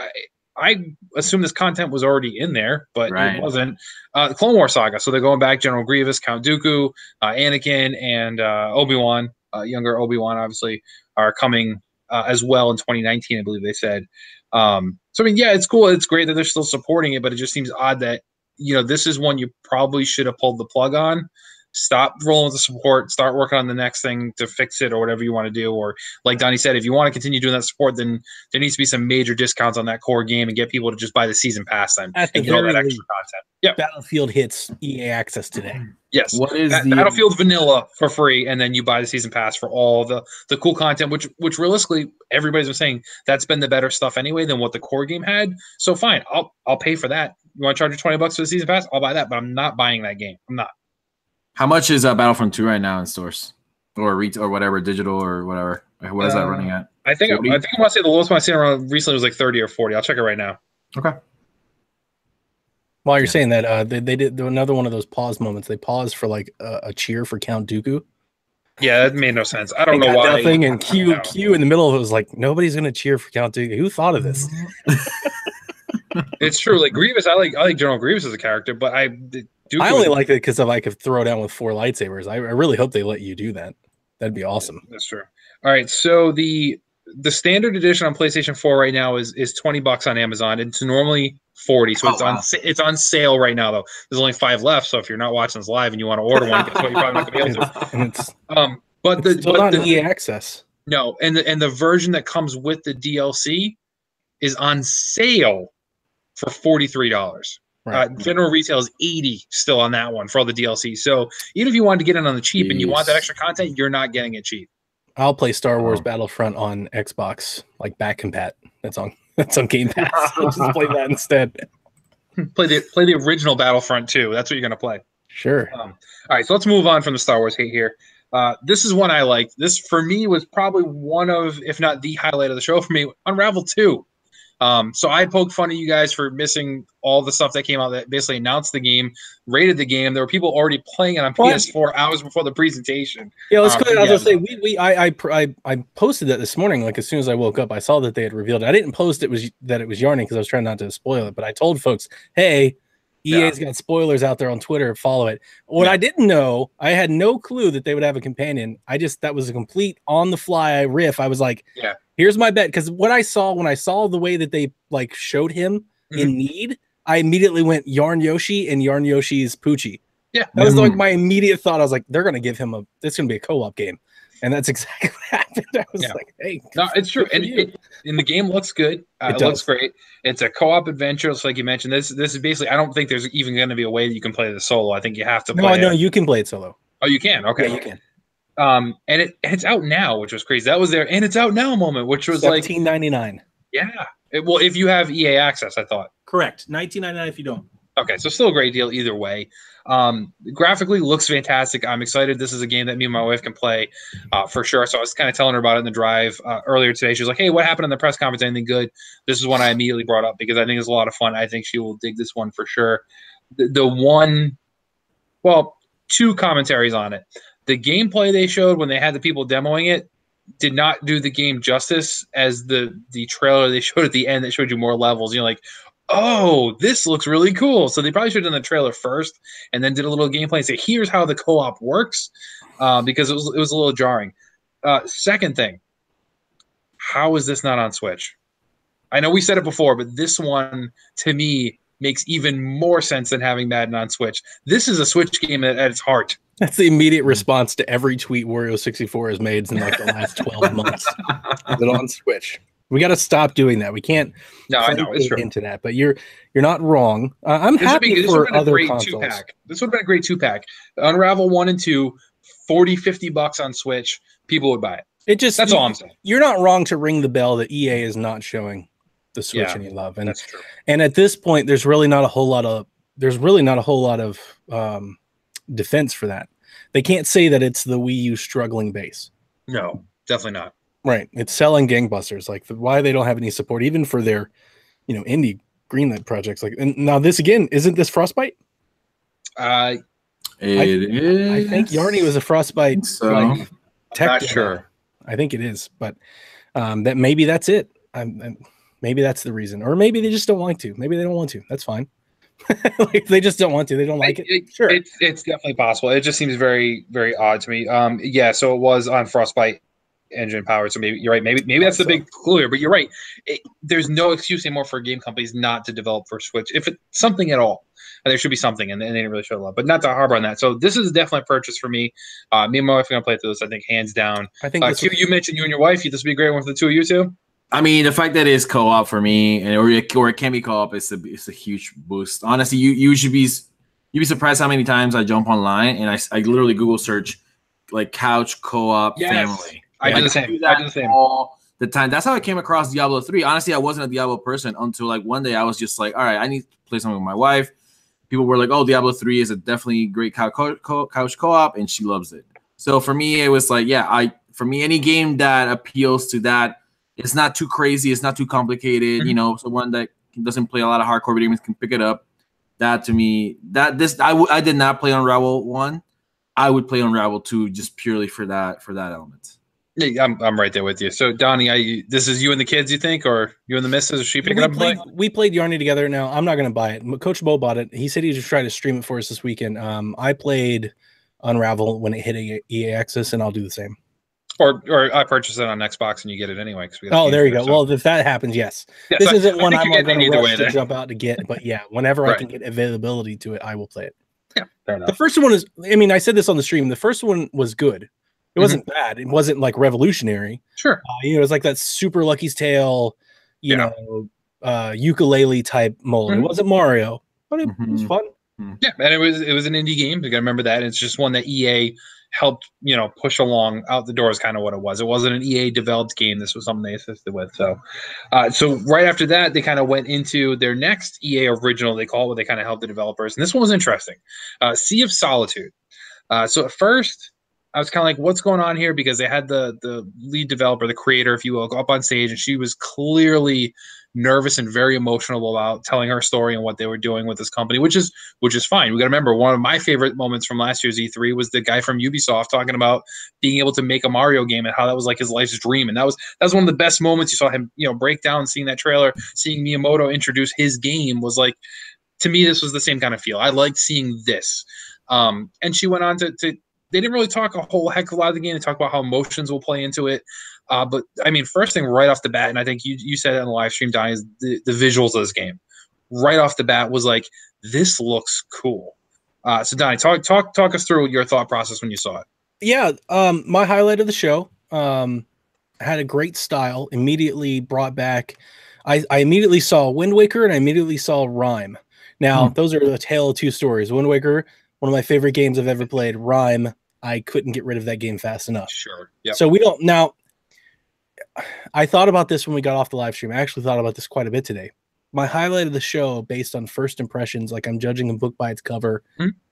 I assume this content was already in there, but it wasn't. Clone Wars Saga. So they're going back. General Grievous, Count Dooku, Anakin, and Obi-Wan, younger Obi-Wan, obviously, are coming as well in 2019, I believe they said. So, I mean, yeah, it's cool. It's great that they're still supporting it, but it just seems odd that, this is one you probably should have pulled the plug on. Stop rolling with the support, start working on the next thing to fix it or whatever you want to do. Or like Donnie said, if you want to continue doing that support, then there needs to be some major discounts on that core game and get people to just buy the season pass then and get all that extra content. Yeah, Battlefield hits EA Access today. Yes. What is Battlefield Vanilla for free, and then you buy the season pass for all the cool content, which realistically everybody's been saying that's been the better stuff anyway than what the core game had. So fine, I'll pay for that. You want to charge me $20 for the season pass? I'll buy that, but I'm not buying that game. I'm not. How much is Battlefront 2 right now in stores or retail or whatever, digital or whatever? What is that running at? I think I want to say the lowest one I seen around recently was like 30 or 40. I'll check it right now. Okay. While you're saying that, they did another one of those pause moments. They paused for like a cheer for Count Dooku. Yeah, that made no sense. I don't know why. Nothing, and Q in the middle of it was like, nobody's gonna cheer for Count Dooku. Who thought of this? It's true. Like Grievous, I like General Grievous as a character, but I only like it because I could throw down with 4 lightsabers. I really hope they let you do that. That'd be awesome. That's true. All right, so the standard edition on PlayStation 4 right now is $20 on Amazon. It's normally $40, so it's on sale right now though. There's only 5 left, so if you're not watching this live and you want to order one, guess what? You're probably not gonna be able to. And it's not EA Access. No, and the version that comes with the DLC is on sale for $43. Right. General retail is $80 still on that one for all the DLC. So even if you wanted to get it on the cheap and you want that extra content, you're not getting it cheap. I'll play Star Wars Battlefront on Xbox, like back compat. That's on Game Pass. I'll just play that instead. Play the original Battlefront 2. That's what you're gonna play. Sure. All right, so let's move on from the Star Wars hate here. This is one I liked. This for me was probably one of, if not the highlight of the show for me. Unravel 2. So I poked fun at you guys for missing all the stuff that came out that basically announced the game, rated the game. There were people already playing it on PS4 hours before the presentation. Yeah, let's go ahead. I'll just say I posted that this morning. Like as soon as I woke up, I saw that they had revealed it. I didn't post it was yarning because I was trying not to spoil it, but I told folks, hey, EA's got spoilers out there on Twitter. Follow it. What I didn't know, I had no clue that they would have a companion. That was a complete on the fly riff. I was like, here's my bet. Because what I saw when I saw the way that they like showed him in need, I immediately went Yarn Yoshi and Yarn Yoshi's Poochie. Yeah. That was like my immediate thought. I was like, they're going to give him it's going to be a co-op game. And that's exactly what happened. I was like, hey. No, it's true. And the game looks good. It looks great. It's a co-op adventure. It's like you mentioned. This is basically, I don't think there's even going to be a way that you can play the solo. I think you have to play No, you can play it solo. Oh, you can? Okay. Yeah, you can. And it's out now, which was crazy. That was there, and it's out now moment, which was like $17.99. Yeah. Well, if you have EA Access, I thought. Correct. $19.99 if you don't. Okay, so still a great deal either way. Graphically looks fantastic. I'm excited. This is a game that me and my wife can play for sure. So I was kind of telling her about it in the drive earlier today. She was like, hey, what happened in the press conference? Anything good? This is one I immediately brought up because I think it's a lot of fun. I think she will dig this one for sure. Two commentaries on it. The gameplay they showed when they had the people demoing it did not do the game justice as the trailer they showed at the end that showed you more levels. You're like, oh, this looks really cool. So they probably should have done the trailer first and then did a little gameplay and say, here's how the co-op works, because it was a little jarring. Second thing, how is this not on Switch? I know we said it before, but this one to me makes even more sense than having Madden on Switch. This is a Switch game at its heart. That's the immediate response to every tweet Wario64 has made in like the last 12 months. Is it on Switch? We got to stop doing that. We can't. No, I know it's true. Into that, but you're not wrong. I'm happy for other consoles. This would have been a great 2-pack. Unravel 1 and 2, $40-$50 on Switch. People would buy it. That's all I'm saying. You're not wrong to ring the bell that EA is not showing the Switch any love, and that's true. And at this point, there's really not a whole lot of defense for that. They can't say that it's the Wii U struggling base. No, definitely not. Right, it's selling gangbusters. Like why they don't have any support even for their, indie greenlit projects. Like, and now this again, isn't this Frostbite? It is. I think Yarny was a Frostbite. So I'm not sure. I think it is, but that maybe that's it. Maybe that's the reason, or maybe they just don't want to. Maybe they don't want to. That's fine. Like, they just don't want to. They don't like it. Sure, it's definitely possible. It just seems very, very odd to me. Yeah. So it was on Frostbite engine powered. So maybe you're right. Maybe that's the big clue here. But you're right. There's no excuse anymore for game companies not to develop for Switch. If it's something at all, there should be something, and they didn't really show love. But not to harbor on that. So this is definitely a purchase for me. Me and my wife are gonna play through this. I think hands down. I think Q, you mentioned you and your wife. This would be a great one for the two of you too. I mean, the fact that it's co-op for me, or it can be co-op, it's a huge boost. Honestly, you'd be surprised how many times I jump online and I literally Google search like couch co-op family. I do the same. I do the same all the time. That's how I came across Diablo 3. Honestly, I wasn't a Diablo person until like one day I was just like, all right, I need to play something with my wife. People were like, oh, Diablo 3 is a definitely great couch co-op, and she loves it. So for me, it was like, for me, any game that appeals to that. It's not too crazy. It's not too complicated. Mm-hmm. So one that doesn't play a lot of hardcore video games can pick it up. That to me, I did not play Unravel 1. I would play Unravel 2 just purely for that element. Yeah, I'm right there with you. So Donnie, this is you and the kids, you think, or you and the missus? Is she picking up? We played Yarny together. Now I'm not going to buy it. Coach Bo bought it. He said he just tried to stream it for us this weekend. I played Unravel when it hit EA Access, and I'll do the same. Or I purchase it on Xbox and you get it anyway. There you go. So. Well, if that happens, yes. This isn't one I'm going to rush to jump out to get. But yeah, whenever I can get availability to it, I will play it. Yeah, fair enough. The first one is, I said this on the stream. The first one was good. It wasn't bad. It wasn't like revolutionary. Sure. It was like that Super Lucky's Tale, ukulele type mold. It wasn't Mario, but it was fun. Yeah, and it was an indie game. You got to remember that. It's just one that EA helped, push along out the door is kind of what it was. It wasn't an EA developed game. This was something they assisted with. So right after that, they kind of went into their next EA original, they call it, where they kind of helped the developers. And this one was interesting. Sea of Solitude. So at first, I was kind of like, what's going on here? Because they had the lead developer, the creator, if you will, go up on stage, and she was clearly nervous and very emotional about telling her story and what they were doing with this company, which is fine. We got to remember, one of my favorite moments from last year's E3 was the guy from Ubisoft talking about being able to make a Mario game and how that was like his life's dream. And that was one of the best moments. You saw him, break down, seeing that trailer, seeing Miyamoto introduce his game was like, to me, this was the same kind of feel. I liked seeing this. And she went on to they didn't really talk a whole heck of a lot of the game. They talked about how emotions will play into it. But first thing right off the bat, and I think you said it on the live stream, Donnie, is the visuals of this game. Right off the bat was like, this looks cool. So Donnie, talk us through your thought process when you saw it. Yeah, my highlight of the show had a great style. Immediately brought back. I immediately saw Wind Waker and I immediately saw Rime. Now those are the tale of two stories. Wind Waker, one of my favorite games I've ever played. Rime, I couldn't get rid of that game fast enough. Sure. Yep. So we don't now. I thought about this when we got off the live stream. I actually thought about this quite a bit today. My highlight of the show, based on first impressions, like I'm judging a book by its cover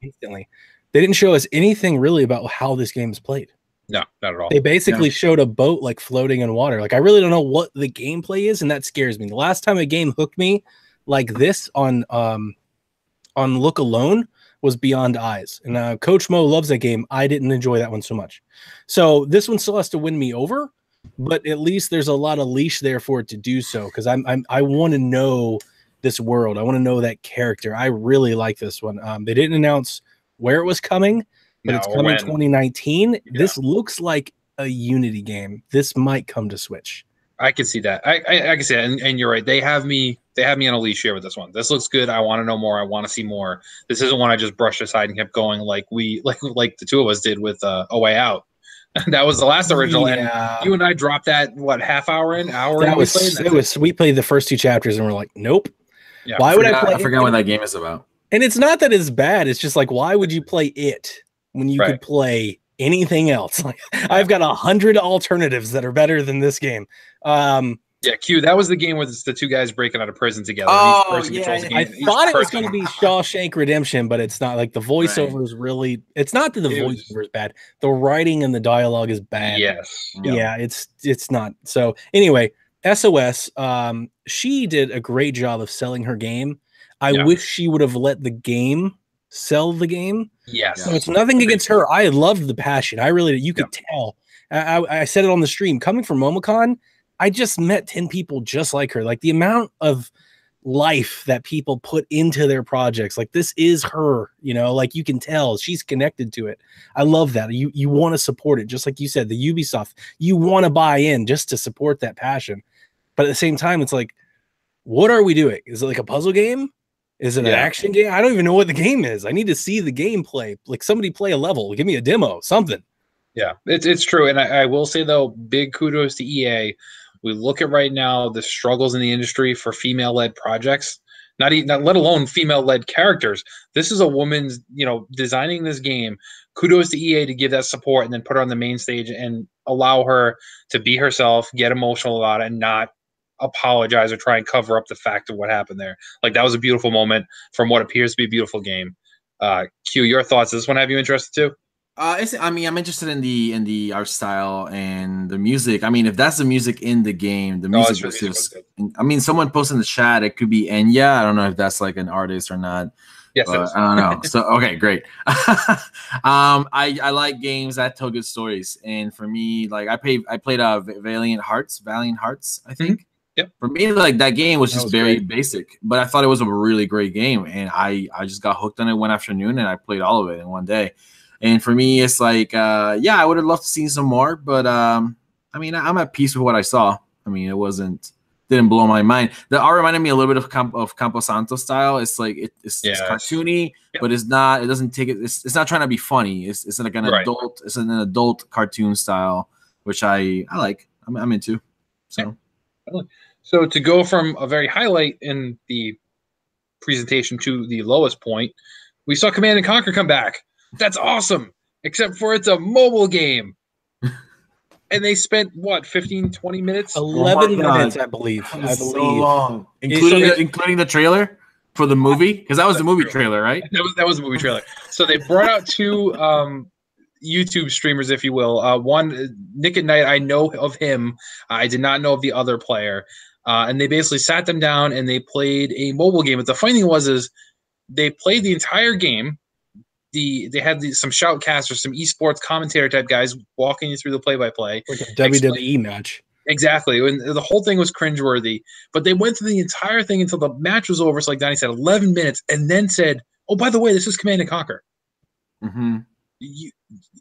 instantly. They didn't show us anything really about how this game is played. No, not at all. They basically showed a boat like floating in water. Like I really don't know what the gameplay is, and that scares me. The last time a game hooked me like this on Look Alone was Beyond Eyes. And Coach Mo loves that game. I didn't enjoy that one so much. So this one still has to win me over, but at least there's a lot of leash there for it to do so, because I want to know this world. I want to know that character. I really like this one. They didn't announce where it was coming, but it's coming 2019. Yeah. This looks like a Unity game. This might come to Switch. I can see that. I can see that, and you're right. They have me on a leash here with this one. This looks good. I want to know more. I want to see more. This isn't one I just brushed aside and kept going like the two of us did with A Way Out. That was the last original, and you and I dropped that hour in. We played the first 2 chapters and we're like, nope. Yeah, why would I play? I forgot what that game is about. And it's not that it's bad. It's just like, why would you play it when you could play anything else? Like, I've got 100 alternatives that are better than this game. Q, that was the game where it's the 2 guys breaking out of prison together. Oh, yeah. I thought it was going to be Shawshank Redemption, but it's not. Like, the voiceover is really. It's not that the voiceover is bad. The writing and the dialogue is bad. Yes. Yeah, it's not. So anyway, SOS. She did a great job of selling her game. I wish she would have let the game sell the game. Yes. So it's nothing against her. I loved the passion. I really. You could tell. I said it on the stream. Coming from MomoCon, I just met 10 people just like her. Like, the amount of life that people put into their projects, like, this is her, you know, like, you can tell she's connected to it. I love that. You want to support it. Just like you said, the Ubisoft, you want to buy in just to support that passion. But at the same time, it's like, what are we doing? Is it like a puzzle game? Is it an action game? I don't even know what the game is. I need to see the gameplay. Like, somebody play a level, give me a demo, something. Yeah, it's true. And I will say, though, big kudos to EA. We look at right now the struggles in the industry for female-led projects, not let alone female-led characters. This is a woman's, designing this game. Kudos to EA to give that support and then put her on the main stage and allow her to be herself, get emotional about it, and not apologize or try and cover up the fact of what happened there. Like, that was a beautiful moment from what appears to be a beautiful game. Q, your thoughts? Does this one have you interested too? I'm interested in the art style and the music. I mean, if that's the music in the game, the music was just. I mean, someone posted in the chat. It could be Enya. I don't know if that's like an artist or not. Yes, it is. I don't know. So okay, great. I like games that tell good stories, and for me, like I played Valiant Hearts. I think. Mm-hmm. Yep. For me, like that game was just very basic, but I thought it was a really great game, and I just got hooked on it one afternoon, and I played all of it in one day. And for me, it's like, I would have loved to see some more, but I mean, I'm at peace with what I saw. I mean, didn't blow my mind. The art reminded me a little bit of Camposanto style. It's like it's cartoony, but it's not. It doesn't take it. It's not trying to be funny. It's like an adult. It's an adult cartoon style, which I like. I'm into. So. Yeah. So to go from a very highlight in the presentation to the lowest point, we saw Command and Conquer come back. That's awesome, except for it's a mobile game. And they spent, 15, 20 minutes? 11 minutes, I believe. So long. Including the trailer for the movie? Because that was the movie trailer, right? That was the movie trailer. So they brought out 2 YouTube streamers, if you will. One, Nick at Night, I know of him. I did not know of the other player. And they basically sat them down and they played a mobile game. But the funny thing was they played the entire game. They had some shoutcasters, some esports commentator type guys walking you through the play-by-play. Like a WWE match. Exactly. And the whole thing was cringeworthy. But they went through the entire thing until the match was over. So like Donnie said, 11 minutes, and then said, oh, by the way, this is Command & Conquer. Mm-hmm.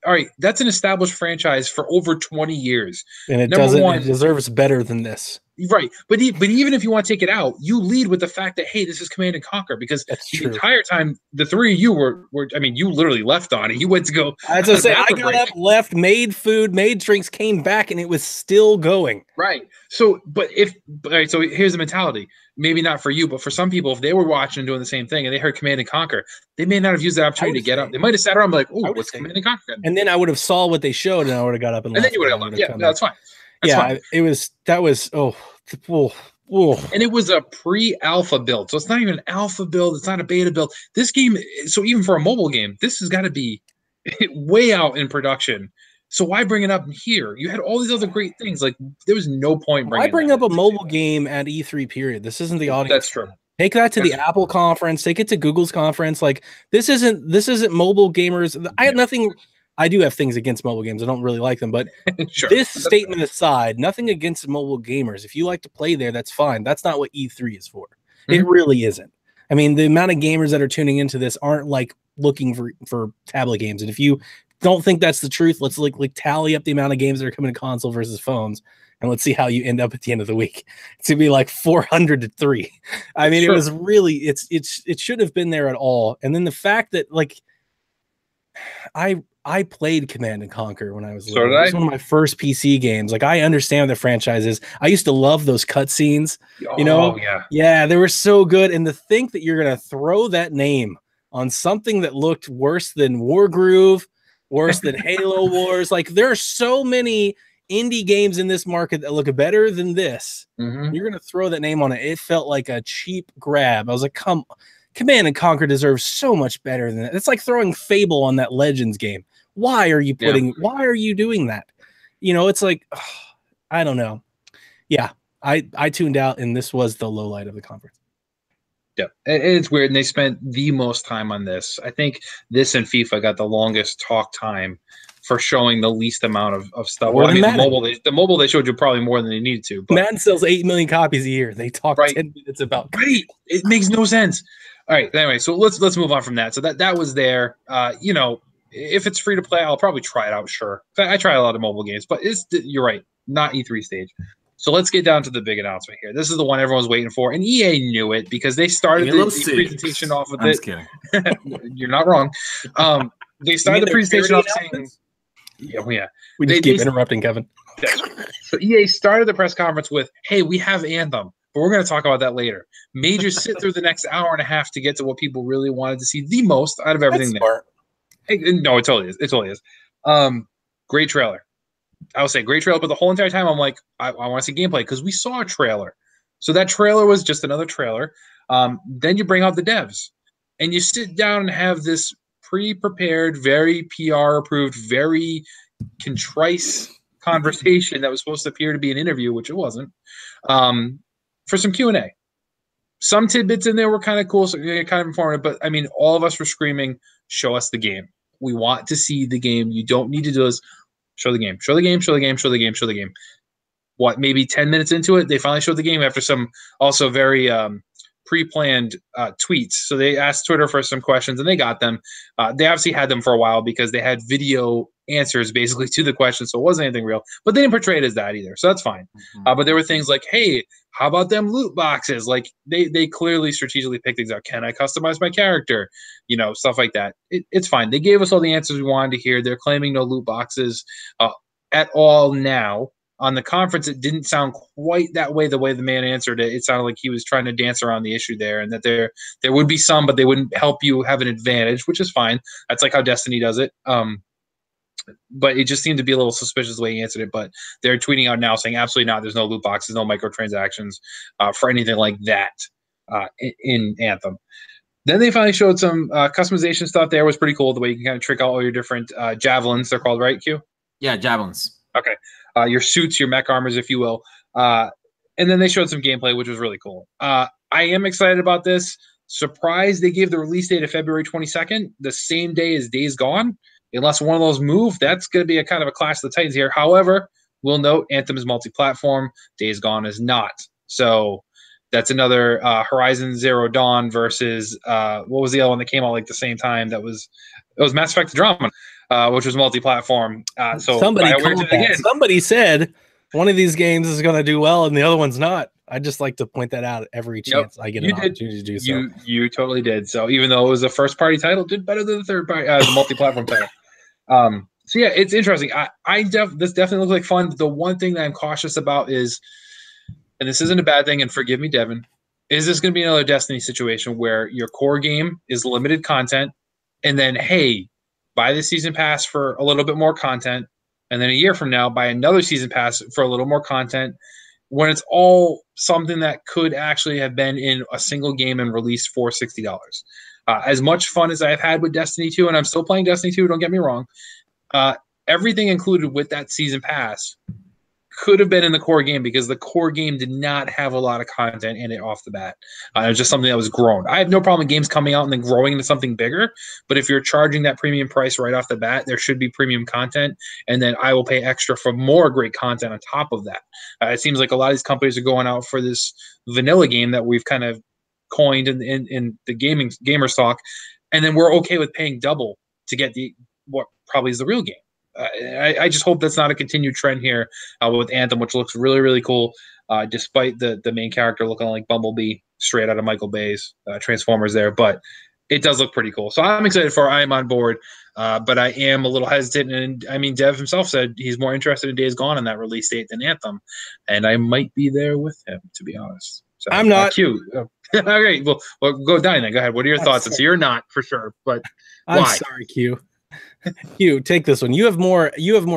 All right, that's an established franchise for over 20 years. And it deserves better than this. Right. But even if you want to take it out, you lead with the fact that, hey, this is Command & Conquer, because the entire time the 3 of you were you literally left on it. You went to go. I got up, left, made food, made drinks, came back, and it was still going. Right. So, so here's the mentality. Maybe not for you, but for some people, if they were watching and doing the same thing and they heard Command & Conquer, they may not have used the opportunity to get up. They might have sat around and be like, oh, what's Command & Conquer? And then I would have saw what they showed, and I would have got up and then you would have left. Yeah, that's fine. And it was a pre-alpha build, so it's not even an alpha build, it's not a beta build. This game, so even for a mobile game, this has got to be way out in production. So why bring it up here? You had all these other great things. Like, there was no point bringing. Why bring up a mobile game at E3? Period. This isn't the audience. That's true. Take that to the Apple conference. Take it to Google's conference. Like, this isn't mobile gamers. I have nothing. I do have things against mobile games. I don't really like them, but this statement aside, nothing against mobile gamers. If you like to play there, that's fine. That's not what E3 is for. Mm-hmm. It really isn't. I mean, the amount of gamers that are tuning into this aren't like looking for tablet games. And if you don't think that's the truth, let's like tally up the amount of games that are coming to console versus phones, and let's see how you end up at the end of the week. It's gonna be like 400-3. I mean, Sure. it was really it should have been there at all. And then the fact that like I played Command and Conquer when I was little. It was one of my first PC games. Like I understand the franchises. I used to love those cutscenes. Oh, yeah, they were so good. And to think that you're gonna throw that name on something that looked worse than Wargroove, worse than Halo Wars. Like there are so many indie games in this market that look better than this. Mm-hmm. You're gonna throw that name on it. It felt like a cheap grab. I was like, Command and Conquer deserves so much better than that. It's like throwing Fable on that Legends game. Why are you why are you doing that? It's like, I don't know. Yeah, I tuned out, and this was the low light of the conference. Yeah, it's weird. And they spent the most time on this. I think this and FIFA got the longest talk time for showing the least amount of stuff. Well, I mean, the mobile they showed you probably more than they needed to. But Madden sells 8 million copies a year. They talk 10 minutes about. Right. It makes no sense. All right. Anyway, so let's move on from that. So that was there. If it's free to play, I'll probably try it out. Sure, I try a lot of mobile games, but you're right, not E3 stage. So let's get down to the big announcement here. This is the one everyone's waiting for, and EA knew it because they started the presentation off with it. I'm just kidding. You're not wrong. They started the presentation off saying, "Yeah, we just keep interrupting Kevin." So EA started the press conference with, "Hey, we have Anthem, but we're going to talk about that later." Made you sit through the next hour and a half to get to what people really wanted to see the most out of everything there. Hey, no, it totally is. It totally is. Great trailer. I would say great trailer, but the whole entire time I'm like, I want to see gameplay because we saw a trailer. So that trailer was just another trailer. Then you bring out the devs and you sit down and have this pre-prepared, very PR-approved, very contrite conversation that was supposed to appear to be an interview, which it wasn't, for some Q&A. Some tidbits in there were kind of cool, so kind of informative, but I mean, all of us were screaming, show us the game. We want to see the game. You don't need to do this. Show the game. Show the game. Show the game. Show the game. Show the game. What, maybe 10 minutes into it, they finally showed the game after some also very pre-planned tweets. So they asked Twitter for some questions, and they got them. They obviously had them for a while because they had video answers basically to the questions, so it wasn't anything real. But they didn't portray it as that either, so that's fine. But there were things like, hey, how about them loot boxes? Like they clearly strategically picked things out. Can I customize my character? Stuff like that. It's fine. They gave us all the answers we wanted to hear. They're claiming no loot boxes at all now. On the conference, it didn't sound quite that way. The way the man answered it, it sounded like he was trying to dance around the issue there, and that there would be some, but they wouldn't help you have an advantage, which is fine. That's like how Destiny does it. But it just seemed to be a little suspicious the way he answered it. But they're tweeting out now saying absolutely not. There's no loot boxes, no microtransactions for anything like that in Anthem. Then they finally showed some customization stuff there. It was pretty cool the way you can kind of trick out all your different javelins. They're called, right, Q? Yeah, javelins. Okay. Your suits, your mech armors, if you will. And then they showed some gameplay, which was really cool. I am excited about this. Surprised they gave the release date of February 22nd, the same day as Days Gone. Unless one of those move, that's going to be a kind of a clash of the Titans here. However, we'll note Anthem is multi-platform. Days Gone is not. So that's another Horizon Zero Dawn versus what was the other one that came out like the same time? It was Mass Effect Andromeda. Which was multi-platform. So somebody said one of these games is going to do well and the other one's not. I just like to point that out every chance I get an opportunity to do so. You totally did. So even though it was a first-party title, it did better than the third-party the multi-platform title. So yeah, it's interesting. This definitely looks like fun. The one thing that I'm cautious about is, and this isn't a bad thing, and forgive me, Devin, is this going to be another Destiny situation where your core game is limited content, and then hey, buy the season pass for a little bit more content, and then a year from now, buy another season pass for a little more content, when it's all something that could actually have been in a single game and released for $60. As much fun as I've had with Destiny 2, and I'm still playing Destiny 2, don't get me wrong, everything included with that season pass could have been in the core game because the core game did not have a lot of content in it off the bat. It was just something that was grown. I have no problem with games coming out and then growing into something bigger, but if you're charging that premium price right off the bat, there should be premium content, and then I will pay extra for more great content on top of that. It seems like a lot of these companies are going out for this vanilla game that we've kind of coined in the gamer talk, and then we're okay with paying double to get what probably is the real game. I just hope that's not a continued trend here with Anthem, which looks really, really cool, despite the main character looking like Bumblebee straight out of Michael Bay's Transformers there. But it does look pretty cool. So I'm excited for it. I am on board, but I am a little hesitant. And I mean, Dev himself said he's more interested in Days Gone on that release date than Anthem. And I might be there with him, to be honest. So, I'm not. Cute. Okay, well, go Donnie then. Go ahead. What are your thoughts? So you're not for sure, but I'm why? sorry, Q. Q, take this one. You have more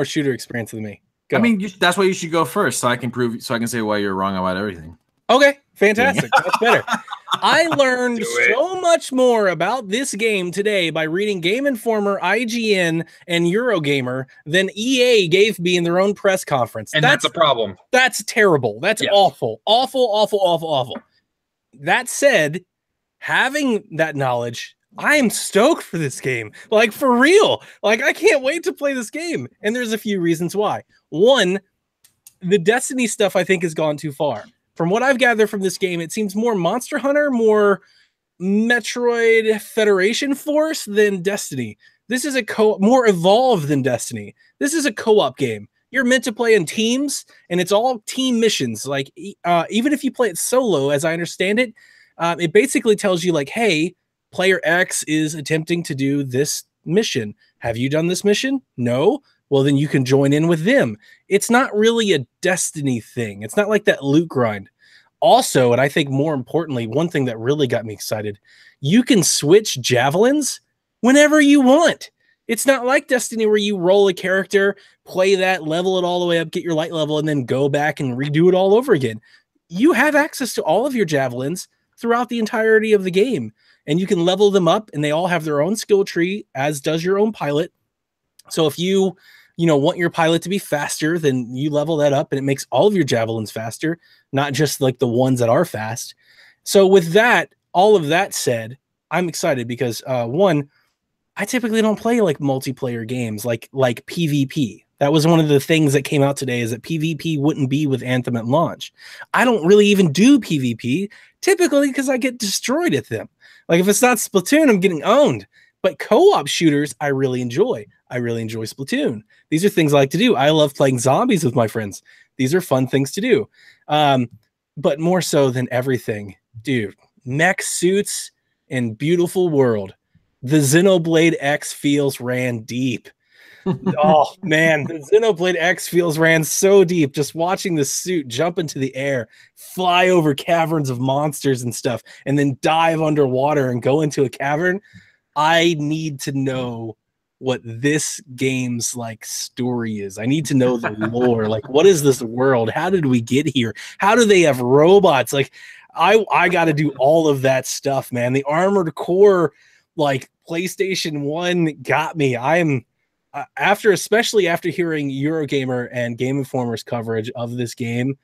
shooter experience than me. Go. I mean, that's why you should go first, so I can say why you're wrong about everything. Okay, fantastic. That's better. I learned so much more about this game today by reading Game Informer, IGN, and Eurogamer than EA gave me in their own press conference. And that's a problem. That's terrible. That's awful. Awful. That said, having that knowledge, I am stoked for this game. Like, for real. Like, I can't wait to play this game. And there's a few reasons why. One, the Destiny stuff I think has gone too far. From what I've gathered from this game, it seems more Monster Hunter, more Metroid Federation Force than Destiny. This is more evolved than Destiny. This is a co-op game. You're meant to play in teams, and it's all team missions. Like, even if you play it solo, as I understand it, it basically tells you, like, hey, player X is attempting to do this mission. Have you done this mission? No? Well, then you can join in with them. It's not really a Destiny thing. It's not like that loot grind. Also, and I think more importantly, one thing that really got me excited, you can switch javelins whenever you want. It's not like Destiny where you roll a character, play that, level it all the way up, get your light level, and then go back and redo it all over again. You have access to all of your javelins throughout the entirety of the game, and you can level them up, and they all have their own skill tree, as does your own pilot. So if you want your pilot to be faster, then you level that up and it makes all of your javelins faster, not just like the ones that are fast. So with that, all of that said, I'm excited because one, I typically don't play like multiplayer games like PvP. That was one of the things that came out today, is that PvP wouldn't be with Anthem at launch. I don't really even do PvP typically because I get destroyed at them. Like, if it's not Splatoon, I'm getting owned. But co-op shooters, I really enjoy. I really enjoy Splatoon. These are things I like to do. I love playing zombies with my friends. These are fun things to do. But more so than everything, dude, mech suits and beautiful world. The Xenoblade X feels ran deep. Oh, man, the Xenoblade X feels ran so deep. Just watching the suit jump into the air, fly over caverns of monsters and stuff, and then dive underwater and go into a cavern. I need to know what this game's like story is. I need to know the lore. Like, what is this world? How did we get here? How do they have robots? Like, I got to do all of that stuff, man. The Armored Core, like, PlayStation 1 got me. I'm especially after hearing Eurogamer and Game Informer's coverage of this game.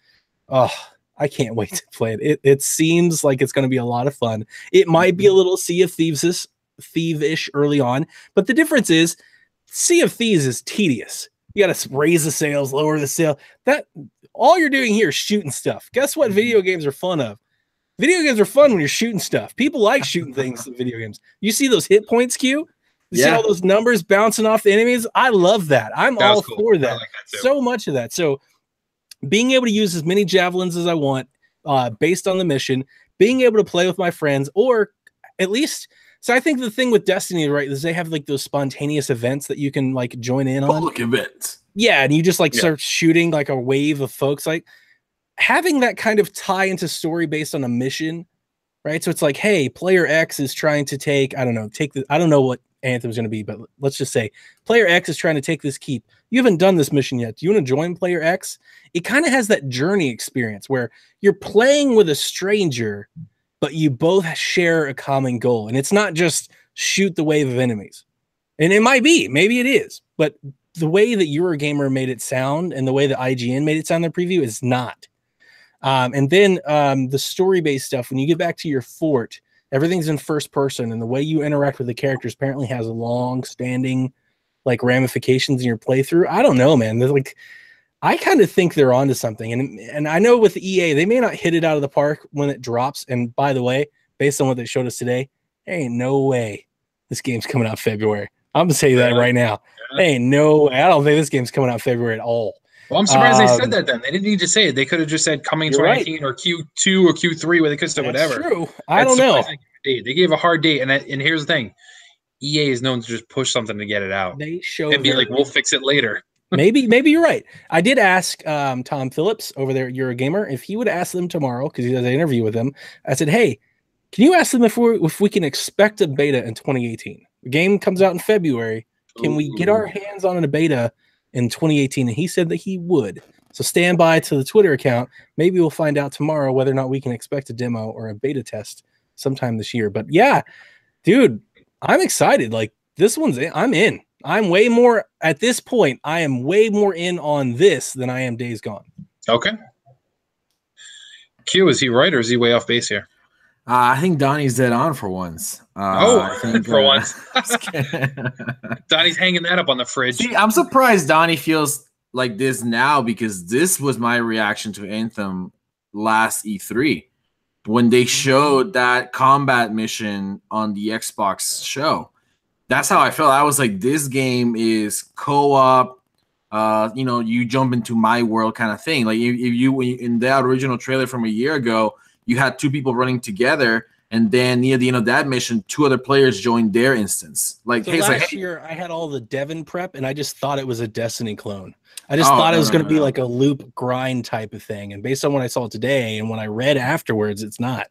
Oh, I can't wait to play it. It seems like it's going to be a lot of fun. It might be a little Sea of Thieves-ish early on, but the difference is Sea of Thieves is tedious. You got to raise the sails, lower the sail. That all you're doing here is shooting stuff. Guess what video games are fun of? Video games are fun when you're shooting stuff. People like shooting things in video games. You see those hit points, Q? You see all those numbers bouncing off the enemies? I love that. I'm all for that. Like that so much of that. So being able to use as many javelins as I want based on the mission, being able to play with my friends, or at least... So I think the thing with Destiny, right, is they have like those spontaneous events that you can like join in on. Public events. Yeah, and you just like start shooting like a wave of folks. Like, having that kind of tie into story based on a mission, right? So it's like, hey, player X is trying to take, I don't know what Anthem's going to be, but let's just say player X is trying to take this keep. You haven't done this mission yet. Do you want to join player X? It kind of has that journey experience where you're playing with a stranger, but you both share a common goal. And it's not just shoot the wave of enemies. And it might be, maybe it is, but the way that Eurogamer made it sound and the way that IGN made it sound in their preview is not. And then the story-based stuff, when you get back to your fort, everything's in first person, and the way you interact with the characters apparently has long-standing like ramifications in your playthrough. I don't know, man. They're like, I kind of think they're onto something. And I know with EA, they may not hit it out of the park when it drops. And by the way, based on what they showed us today, there ain't no way this game's coming out February. I'm going to say that right now. Ain't no way. I don't think this game's coming out February at all. Well, I'm surprised they said that then. They didn't need to say it. They could have just said coming 2019 or Q2 or Q3, where they could have said That's whatever. true. I don't know. They gave a hard date, and here's the thing: EA is known to just push something to get it out. They show and be like, "We'll fix it later." maybe you're right. I did ask Tom Phillips over there at Eurogamer if he would ask them tomorrow because he does an interview with them. I said, "Hey, can you ask them if we can expect a beta in 2018? The game comes out in February. Can we get our hands on a beta in 2018?" And he said that he would. So stand by to the Twitter account. Maybe we'll find out tomorrow whether or not we can expect a demo or a beta test sometime this year. But yeah, dude, I'm excited. Like this one's I'm in. I'm way more at this point. I am way more in on this than I am Days Gone. Okay. Q, is he right or is he way off base here? I think Donnie's dead on for once. I think, for once. Donnie's hanging that up on the fridge. See, I'm surprised Donnie feels like this now because this was my reaction to Anthem last E3 when they showed that combat mission on the Xbox show. That's how I felt. I was like, this game is co-op. You jump into my world kind of thing. Like if you in that original trailer from a year ago, you had two people running together, and then near the end of that mission, two other players joined their instance. Like, so hey, last year, I had all the Devon prep, and I just thought it was a Destiny clone. I just thought it was going to be like a loop grind type of thing. And based on what I saw today and when I read afterwards, it's not.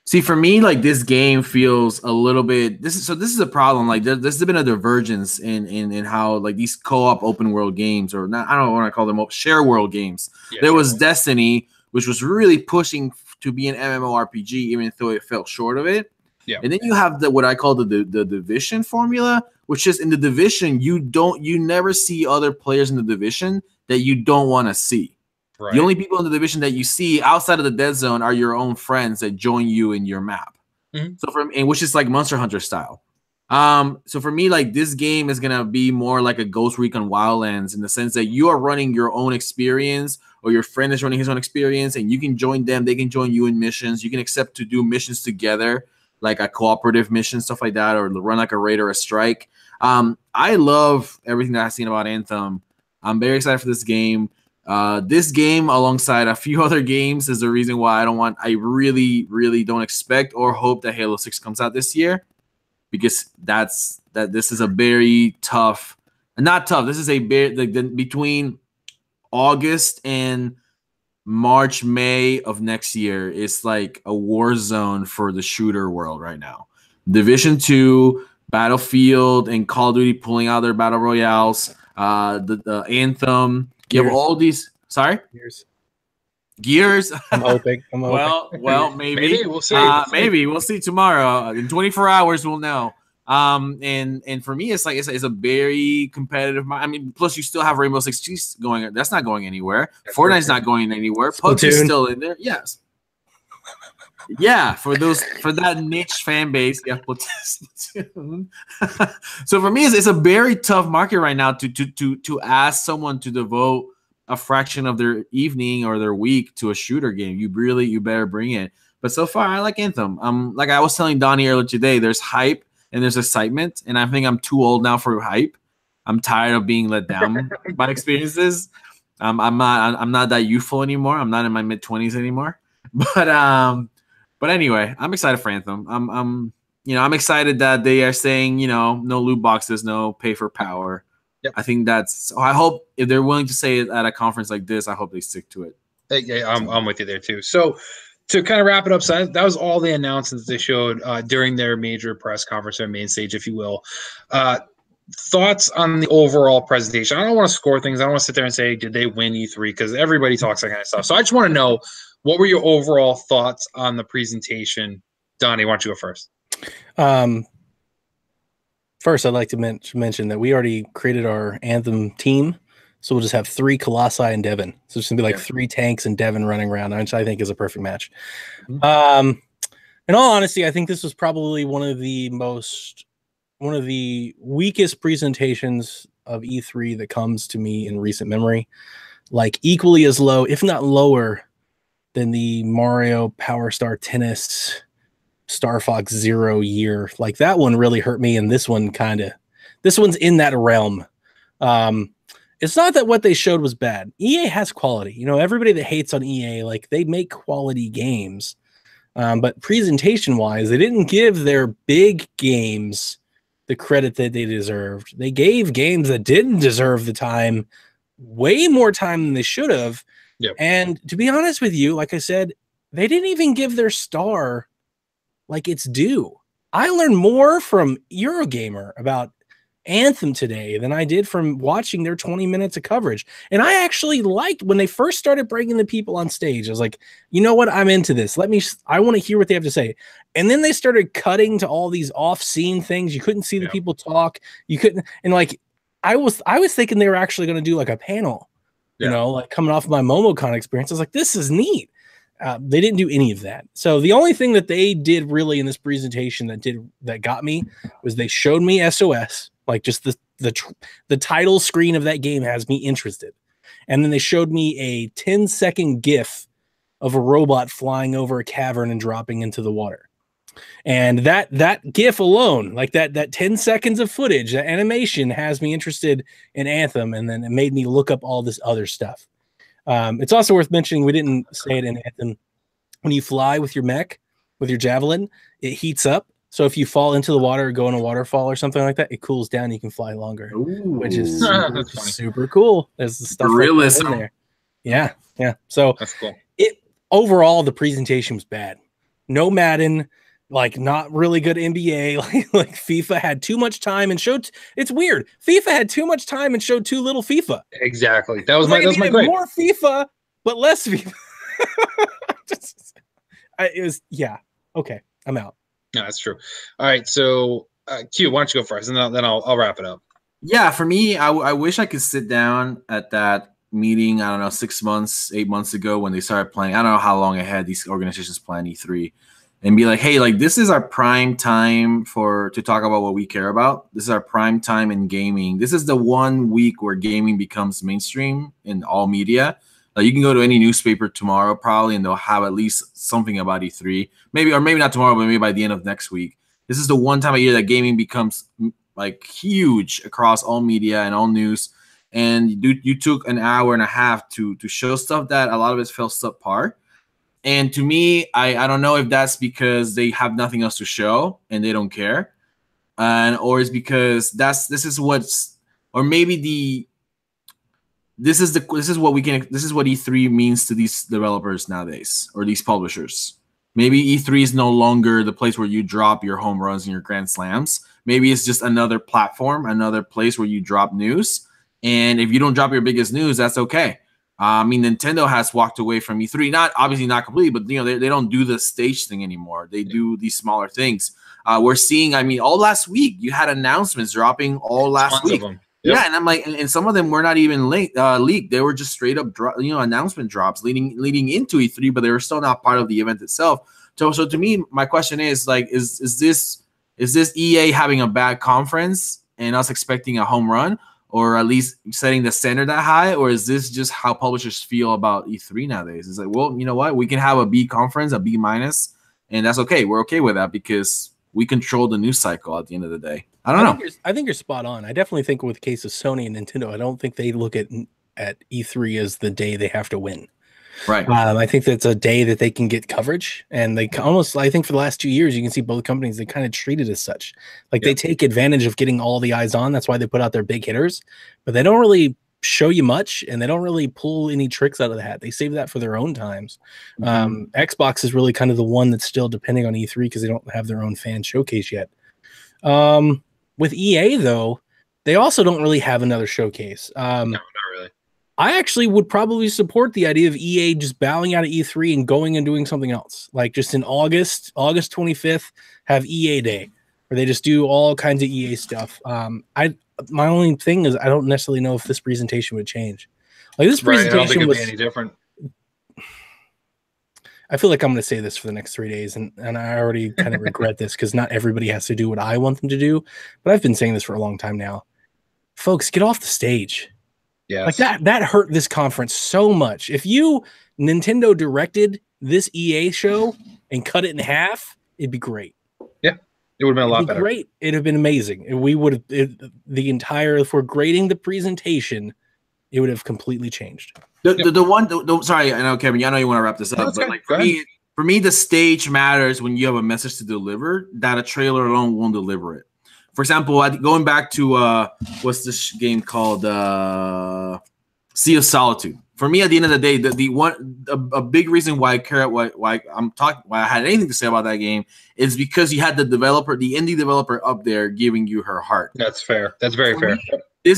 See, for me, like this game feels a little bit. This is a problem. Like there's been a divergence in how like these co-op open world games, or not. I don't want to call them share world games. Yeah, there was Destiny, which was really pushing to be an MMORPG, even though it fell short of it. Yeah. And then you have what I call the Division formula, which is in the Division, you never see other players in the Division that you don't want to see. Right. The only people in the Division that you see outside of the dead zone are your own friends that join you in your map. Mm-hmm. Which is like Monster Hunter style. So for me, like this game is gonna be more like a Ghost Recon Wildlands in the sense that you are running your own experience, or your friend is running his own experience, and you can join them. They can join you in missions. You can accept to do missions together, like a cooperative mission, stuff like that, or run like a raid or a strike. I love everything that I've seen about Anthem. I'm very excited for this game. This game, alongside a few other games, is the reason why I really, really don't expect or hope that Halo 6 comes out this year, because this is a very tough, not tough. This is a between August and March, May of next year. It's like a war zone for the shooter world right now. Division 2, Battlefield, and Call of Duty pulling out their battle royales. The Anthem. You have all these. Sorry, Gears. I'm hoping. Well, maybe we'll see. Maybe we'll see tomorrow. In 24 hours, we'll know. And for me, it's like it's a very competitive. I mean, plus you still have Rainbow Six Siege going. That's not going anywhere. Fortnite's not going anywhere. PUBG's still in there. Yes. Yeah, for that niche fan base, yeah. So for me, it's a very tough market right now to ask someone to devote a fraction of their evening or their week to a shooter game. You better bring it. But so far, I like Anthem. Like I was telling Donnie earlier today, there's hype and there's excitement, and I think I'm too old now for hype. I'm tired of being let down by experiences. I'm not that youthful anymore. I'm not in my mid-20s anymore. But anyway, I'm excited for Anthem. I'm excited that they are saying, no loot boxes, no pay for power. Yep. I think I hope if they're willing to say it at a conference like this, I hope they stick to it. Yeah, I'm with you there too. So to kind of wrap it up, so that was all the announcements they showed during their major press conference, their main stage, if you will. Thoughts on the overall presentation? I don't want to score things. I don't want to sit there and say, did they win E3? Because everybody talks that kind of stuff. So I just want to know, what were your overall thoughts on the presentation? Donnie, why don't you go first? First, I'd like to mention that we already created our Anthem team. So we'll just have 3 Colossi and Devon. So it's going to be like 3 tanks and Devon running around, which I think is a perfect match. Mm-hmm. In all honesty, I think this was probably one of the weakest presentations of E3 that comes to me in recent memory. Like equally as low, if not lower, than the Mario Power Star Tennis Star Fox Zero year. Like that one really hurt me, and this one kind of this one's in that realm. It's not that what they showed was bad. EA has quality. You know, everybody that hates on EA, like they make quality games. But presentation-wise, they didn't give their big games the credit that they deserved. They gave games that didn't deserve the time way more time than they should have. Yep. And to be honest with you, like I said, they didn't even give their star like it's due. I learned more from Eurogamer about Anthem today than I did from watching their 20 minutes of coverage. And I actually liked when they first started bringing the people on stage. I was like, you know what? I'm into this. I want to hear what they have to say. And then they started cutting to all these off-scene things. You couldn't see the people talk. You couldn't. And like, I was thinking they were actually going to do like a panel, you know, like coming off of my MomoCon experience. I was like, this is neat. They didn't do any of that. So the only thing that they did really in this presentation that got me was they showed me SOS. Like just the title screen of that game has me interested. And then they showed me a 10-second GIF of a robot flying over a cavern and dropping into the water. And that GIF alone, like that 10 seconds of footage, that animation has me interested in Anthem. And then it made me look up all this other stuff. It's also worth mentioning, we didn't say it in Anthem, when you fly with your mech, with your javelin, it heats up. So if you fall into the water or go in a waterfall or something like that, it cools down. You can fly longer, which is super cool. There's the stuff realism in there. Yeah, yeah. So that's cool. Overall, the presentation was bad. No Madden, like not really good NBA. Like FIFA had too much time and showed. It's weird. FIFA had too much time and showed too little FIFA. Exactly. That was my grade. More FIFA, but less FIFA. It was okay. I'm out. No, that's true. All right, so Q, why don't you go first, and then I'll wrap it up. Yeah, for me, I wish I could sit down at that meeting. I don't know, 6 months, 8 months ago when they started planning. I don't know how long ahead these organizations plan E3, and be like, hey, like this is our prime time to talk about what we care about. This is our prime time in gaming. This is the 1 week where gaming becomes mainstream in all media. Like you can go to any newspaper tomorrow probably, and they'll have at least something about E3. Maybe not tomorrow, but maybe by the end of next week. This is the one time of year that gaming becomes like huge across all media and all news. And you took an hour and a half to show stuff that a lot of it felt subpar. And to me, I don't know if that's because they have nothing else to show and they don't care, or it's because this is what E3 means to these developers nowadays, or these publishers. Maybe E3 is no longer the place where you drop your home runs and your grand slams. Maybe it's just another platform, another place where you drop news. And if you don't drop your biggest news, that's okay. I mean, Nintendo has walked away from E3, obviously not completely, but you know they don't do the stage thing anymore. They do these smaller things. We're seeing, I mean, all last week you had announcements dropping all last week. Yep. Yeah, and I'm like, and some of them were not even leaked. They were just straight up, announcement drops leading into E3, but they were still not part of the event itself. So to me, my question is like, is this EA having a bad conference and us expecting a home run, or at least setting the standard that high, or is this just how publishers feel about E3 nowadays? It's like, well, you know what, we can have a B conference, a B minus, and that's okay. We're okay with that because we control the news cycle at the end of the day. I think you're spot on. I definitely think with the case of Sony and Nintendo, I don't think they look at E3 as the day they have to win. Right. I think that's a day that they can get coverage, and they almost, I think for the last 2 years, you can see both companies, they kind of treat it as such. Like they take advantage of getting all the eyes on. That's why they put out their big hitters, but they don't really show you much, and they don't really pull any tricks out of the hat. They save that for their own times. Xbox is really kind of the one that's still depending on E3 because they don't have their own fan showcase yet. With EA, though, they also don't really have another showcase. No, not really. I actually would probably support the idea of EA just bowing out of E3 and going and doing something else. Like just in August 25th, have EA Day, where they just do all kinds of EA stuff. My only thing is I don't necessarily know if this presentation would change. Like this presentation I don't think it'd be any different. I feel like I'm going to say this for the next 3 days, and I already kind of regret this because not everybody has to do what I want them to do. But I've been saying this for a long time now. Folks, get off the stage. Yeah, like that hurt this conference so much. If Nintendo directed this EA show and cut it in half, it'd be great. Yeah, It would have been a lot It'd be better. great. It'd have been amazing. And we would have if we're grading the presentation, it would have completely changed. Sorry, I know, Kevin, I know you want to wrap this up, but like for me, the stage matters when you have a message to deliver that a trailer alone won't deliver it. For example, going back to what's this game called? Sea of Solitude. For me, at the end of the day, a big reason why I care why I had anything to say about that game is because you had the indie developer up there giving you her heart. That's fair. That's very fair.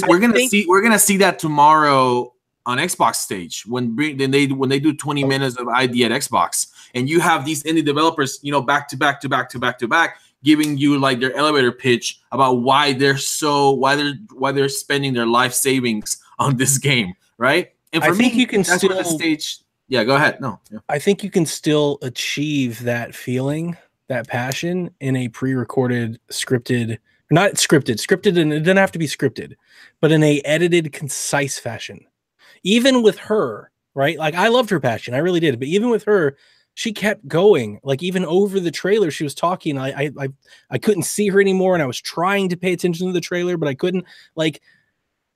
We're gonna see that tomorrow on Xbox stage when they do 20 minutes of ID at Xbox, and you have these indie developers, back to back, giving you like their elevator pitch about why they're spending their life savings on this game, right? And for me, you can that's still the stage. Yeah, go ahead. No, yeah. I think you can still achieve that feeling, that passion in a pre-recorded, scripted, and it doesn't have to be scripted, but in a edited, concise fashion. Even with her, right? Like I loved her passion, I really did. But even with her, she kept going. Like even over the trailer, she was talking. I couldn't see her anymore, and I was trying to pay attention to the trailer, but I couldn't. Like,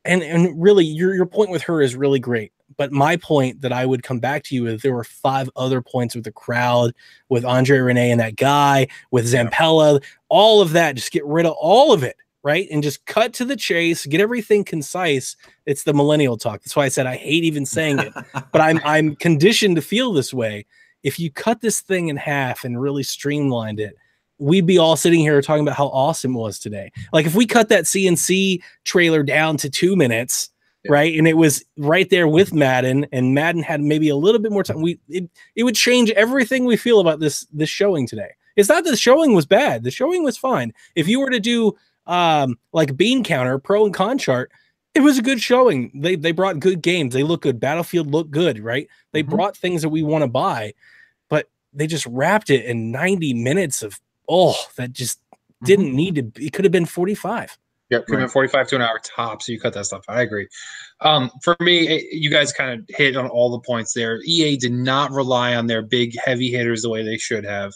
and really, your point with her is really great. But my point that I would come back to you with, there were 5 other points with the crowd, with Andre Renee and that guy, with Zampella, all of that. Just get rid of all of it, right? And just cut to the chase, get everything concise. It's the millennial talk. That's why I said I hate even saying it, but I'm conditioned to feel this way. If you cut this thing in half and really streamlined it, we'd be all sitting here talking about how awesome it was today. Like if we cut that CNC trailer down to 2 minutes, right, and it was right there with Madden, and Madden had maybe a little bit more time, it would change everything we feel about this showing today. It's not that the showing was bad. The showing was fine. If you were to do like bean counter, pro and con chart, it was a good showing. They brought good games. They look good. Battlefield looked good, right? They brought things that we want to buy, but they just wrapped it in 90 minutes of that just didn't need to be. It could have been 45. Yeah, could have been 45 to an hour top, so you cut that stuff. I agree. For me, you guys kind of hit on all the points there. EA did not rely on their big heavy hitters the way they should have.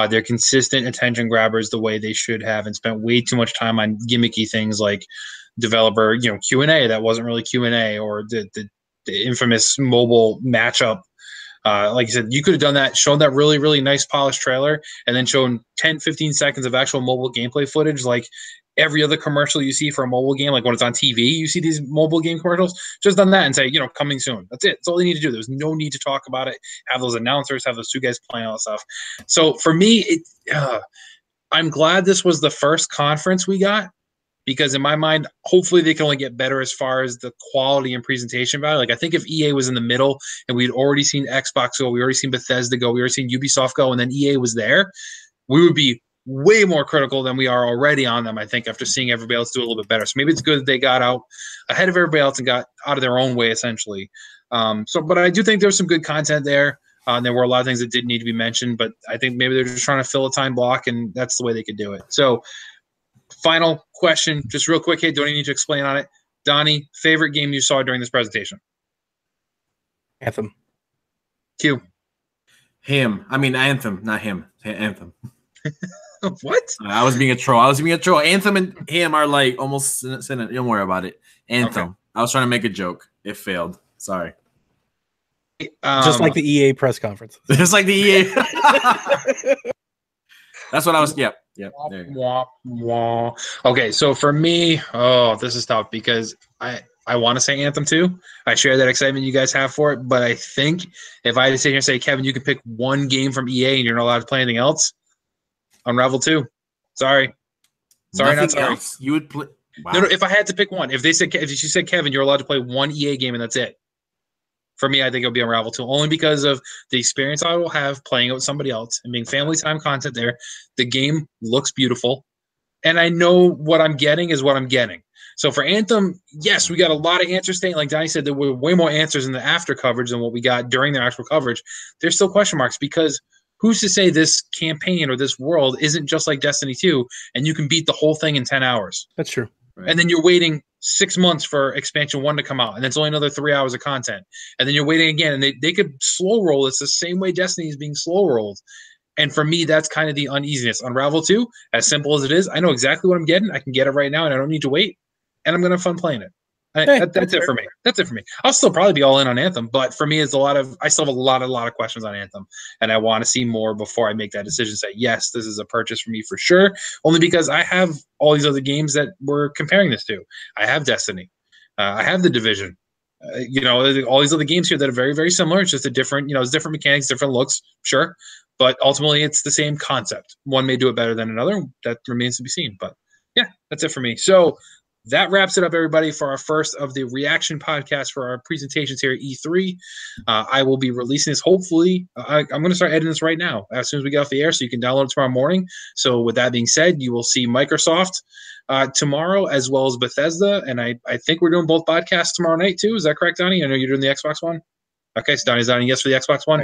Their consistent attention grabbers the way they should have, and spent way too much time on gimmicky things like developer, Q&A that wasn't really Q&A, or the infamous mobile matchup. Like you said, you could have done that, shown that really, really nice polished trailer, and then shown 10, 15 seconds of actual mobile gameplay footage like every other commercial you see for a mobile game. Like when it's on TV, you see these mobile game commercials. Just done that and say, coming soon. That's it. That's all they need to do. There's no need to talk about it. Have those announcers, have those 2 guys playing all that stuff. So for me, I'm glad this was the first conference we got, because in my mind, hopefully they can only get better as far as the quality and presentation value. Like I think if EA was in the middle and we'd already seen Xbox go, we already seen Bethesda go, we already seen Ubisoft go, and then EA was there, we would be way more critical than we are already on them, I think, after seeing everybody else do a little bit better. So maybe it's good that they got out ahead of everybody else and got out of their own way, essentially. But I do think there was some good content there. There were a lot of things that didn't need to be mentioned, but I think maybe they're just trying to fill a time block, and that's the way they could do it. So final question, just real quick. Hey, don't even need to explain on it. Donnie, favorite game you saw during this presentation? Anthem. Q. Anthem, not him. Anthem. What? I was being a troll. Anthem and him are like almost synonymous. Don't worry about it. Anthem. Okay. I was trying to make a joke. It failed. Sorry. Just like the EA press conference. Just like the EA. That's what I was. Yep. Okay, so for me, this is tough because I want to say Anthem 2. I share that excitement you guys have for it, but I think if I had to sit here and say, Kevin, you can pick one game from EA and you're not allowed to play anything else, Unravel 2. Sorry. Not sorry. Else? You would play. Wow. No, if I had to pick one, if you said, Kevin, you're allowed to play one EA game and that's it. For me, I think it would be Unravel 2, only because of the experience I will have playing it with somebody else and being family time content there. The game looks beautiful, and I know what I'm getting is what I'm getting. So for Anthem, yes, we got a lot of answers. Like Donnie said, there were way more answers in the after coverage than what we got during the actual coverage. There's still question marks, because who's to say this campaign or this world isn't just like Destiny 2 and you can beat the whole thing in 10 hours? That's true. Right. And then you're waiting 6 months for expansion 1 to come out, and it's only another 3 hours of content. And then you're waiting again, and they could slow roll this the same way Destiny is being slow rolled. And for me, that's kind of the uneasiness. Unravel 2, as simple as it is, I know exactly what I'm getting. I can get it right now, and I don't need to wait. And I'm going to have fun playing it. That's it for me. That's it for me. I'll still probably be all in on Anthem, but for me, it's I still have a lot of questions on Anthem, and I want to see more before I make that decision. Say, yes, this is a purchase for me for sure. Only because I have all these other games that we're comparing this to. I have Destiny. I have The Division. All these other games here that are very, very similar. It's just a different, it's different mechanics, different looks, sure. But ultimately, it's the same concept. One may do it better than another. That remains to be seen. But yeah, that's it for me. So that wraps it up, everybody, for our first of the reaction podcast for our presentations here at E3. I will be releasing this, hopefully. I'm going to start editing this right now as soon as we get off the air, so you can download it tomorrow morning. So with that being said, you will see Microsoft tomorrow as well as Bethesda. And I think we're doing both podcasts tomorrow night, too. Is that correct, Donnie? I know you're doing the Xbox one. Okay, so Donnie's on yes for the Xbox One.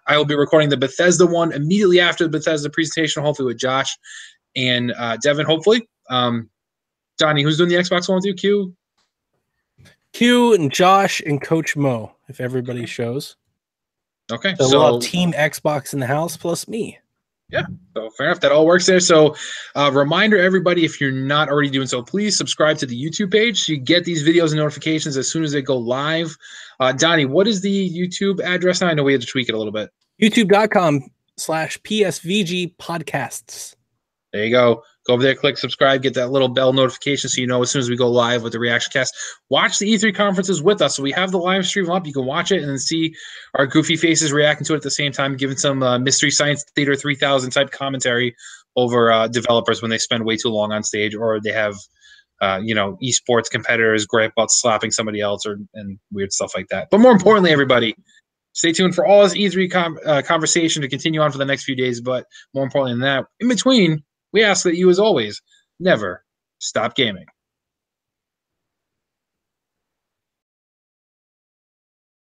I will be recording the Bethesda one immediately after the Bethesda presentation, hopefully with Josh and Devin, hopefully. Donnie, who's doing the Xbox One with you? Q and Josh and Coach Mo, if everybody shows. Okay. So we'll have Team Xbox in the house plus me. Yeah, so fair enough. That all works there. So reminder, everybody, if you're not already doing so, please subscribe to the YouTube page so you get these videos and notifications as soon as they go live. Donnie, what is the YouTube address now? I know we had to tweak it a little bit. YouTube.com/PSVG podcasts. There you go. Go over there, click subscribe, get that little bell notification so you know as soon as we go live with the reaction cast. Watch the E3 conferences with us. So we have the live stream up. You can watch it and then see our goofy faces reacting to it at the same time, giving some Mystery Science Theater 3000 type commentary over developers when they spend way too long on stage, or they have, esports competitors gripe about slapping somebody else and weird stuff like that. But more importantly, everybody, stay tuned for all this E3 conversation to continue on for the next few days. But more importantly than that, in between, we ask that you, as always, never stop gaming.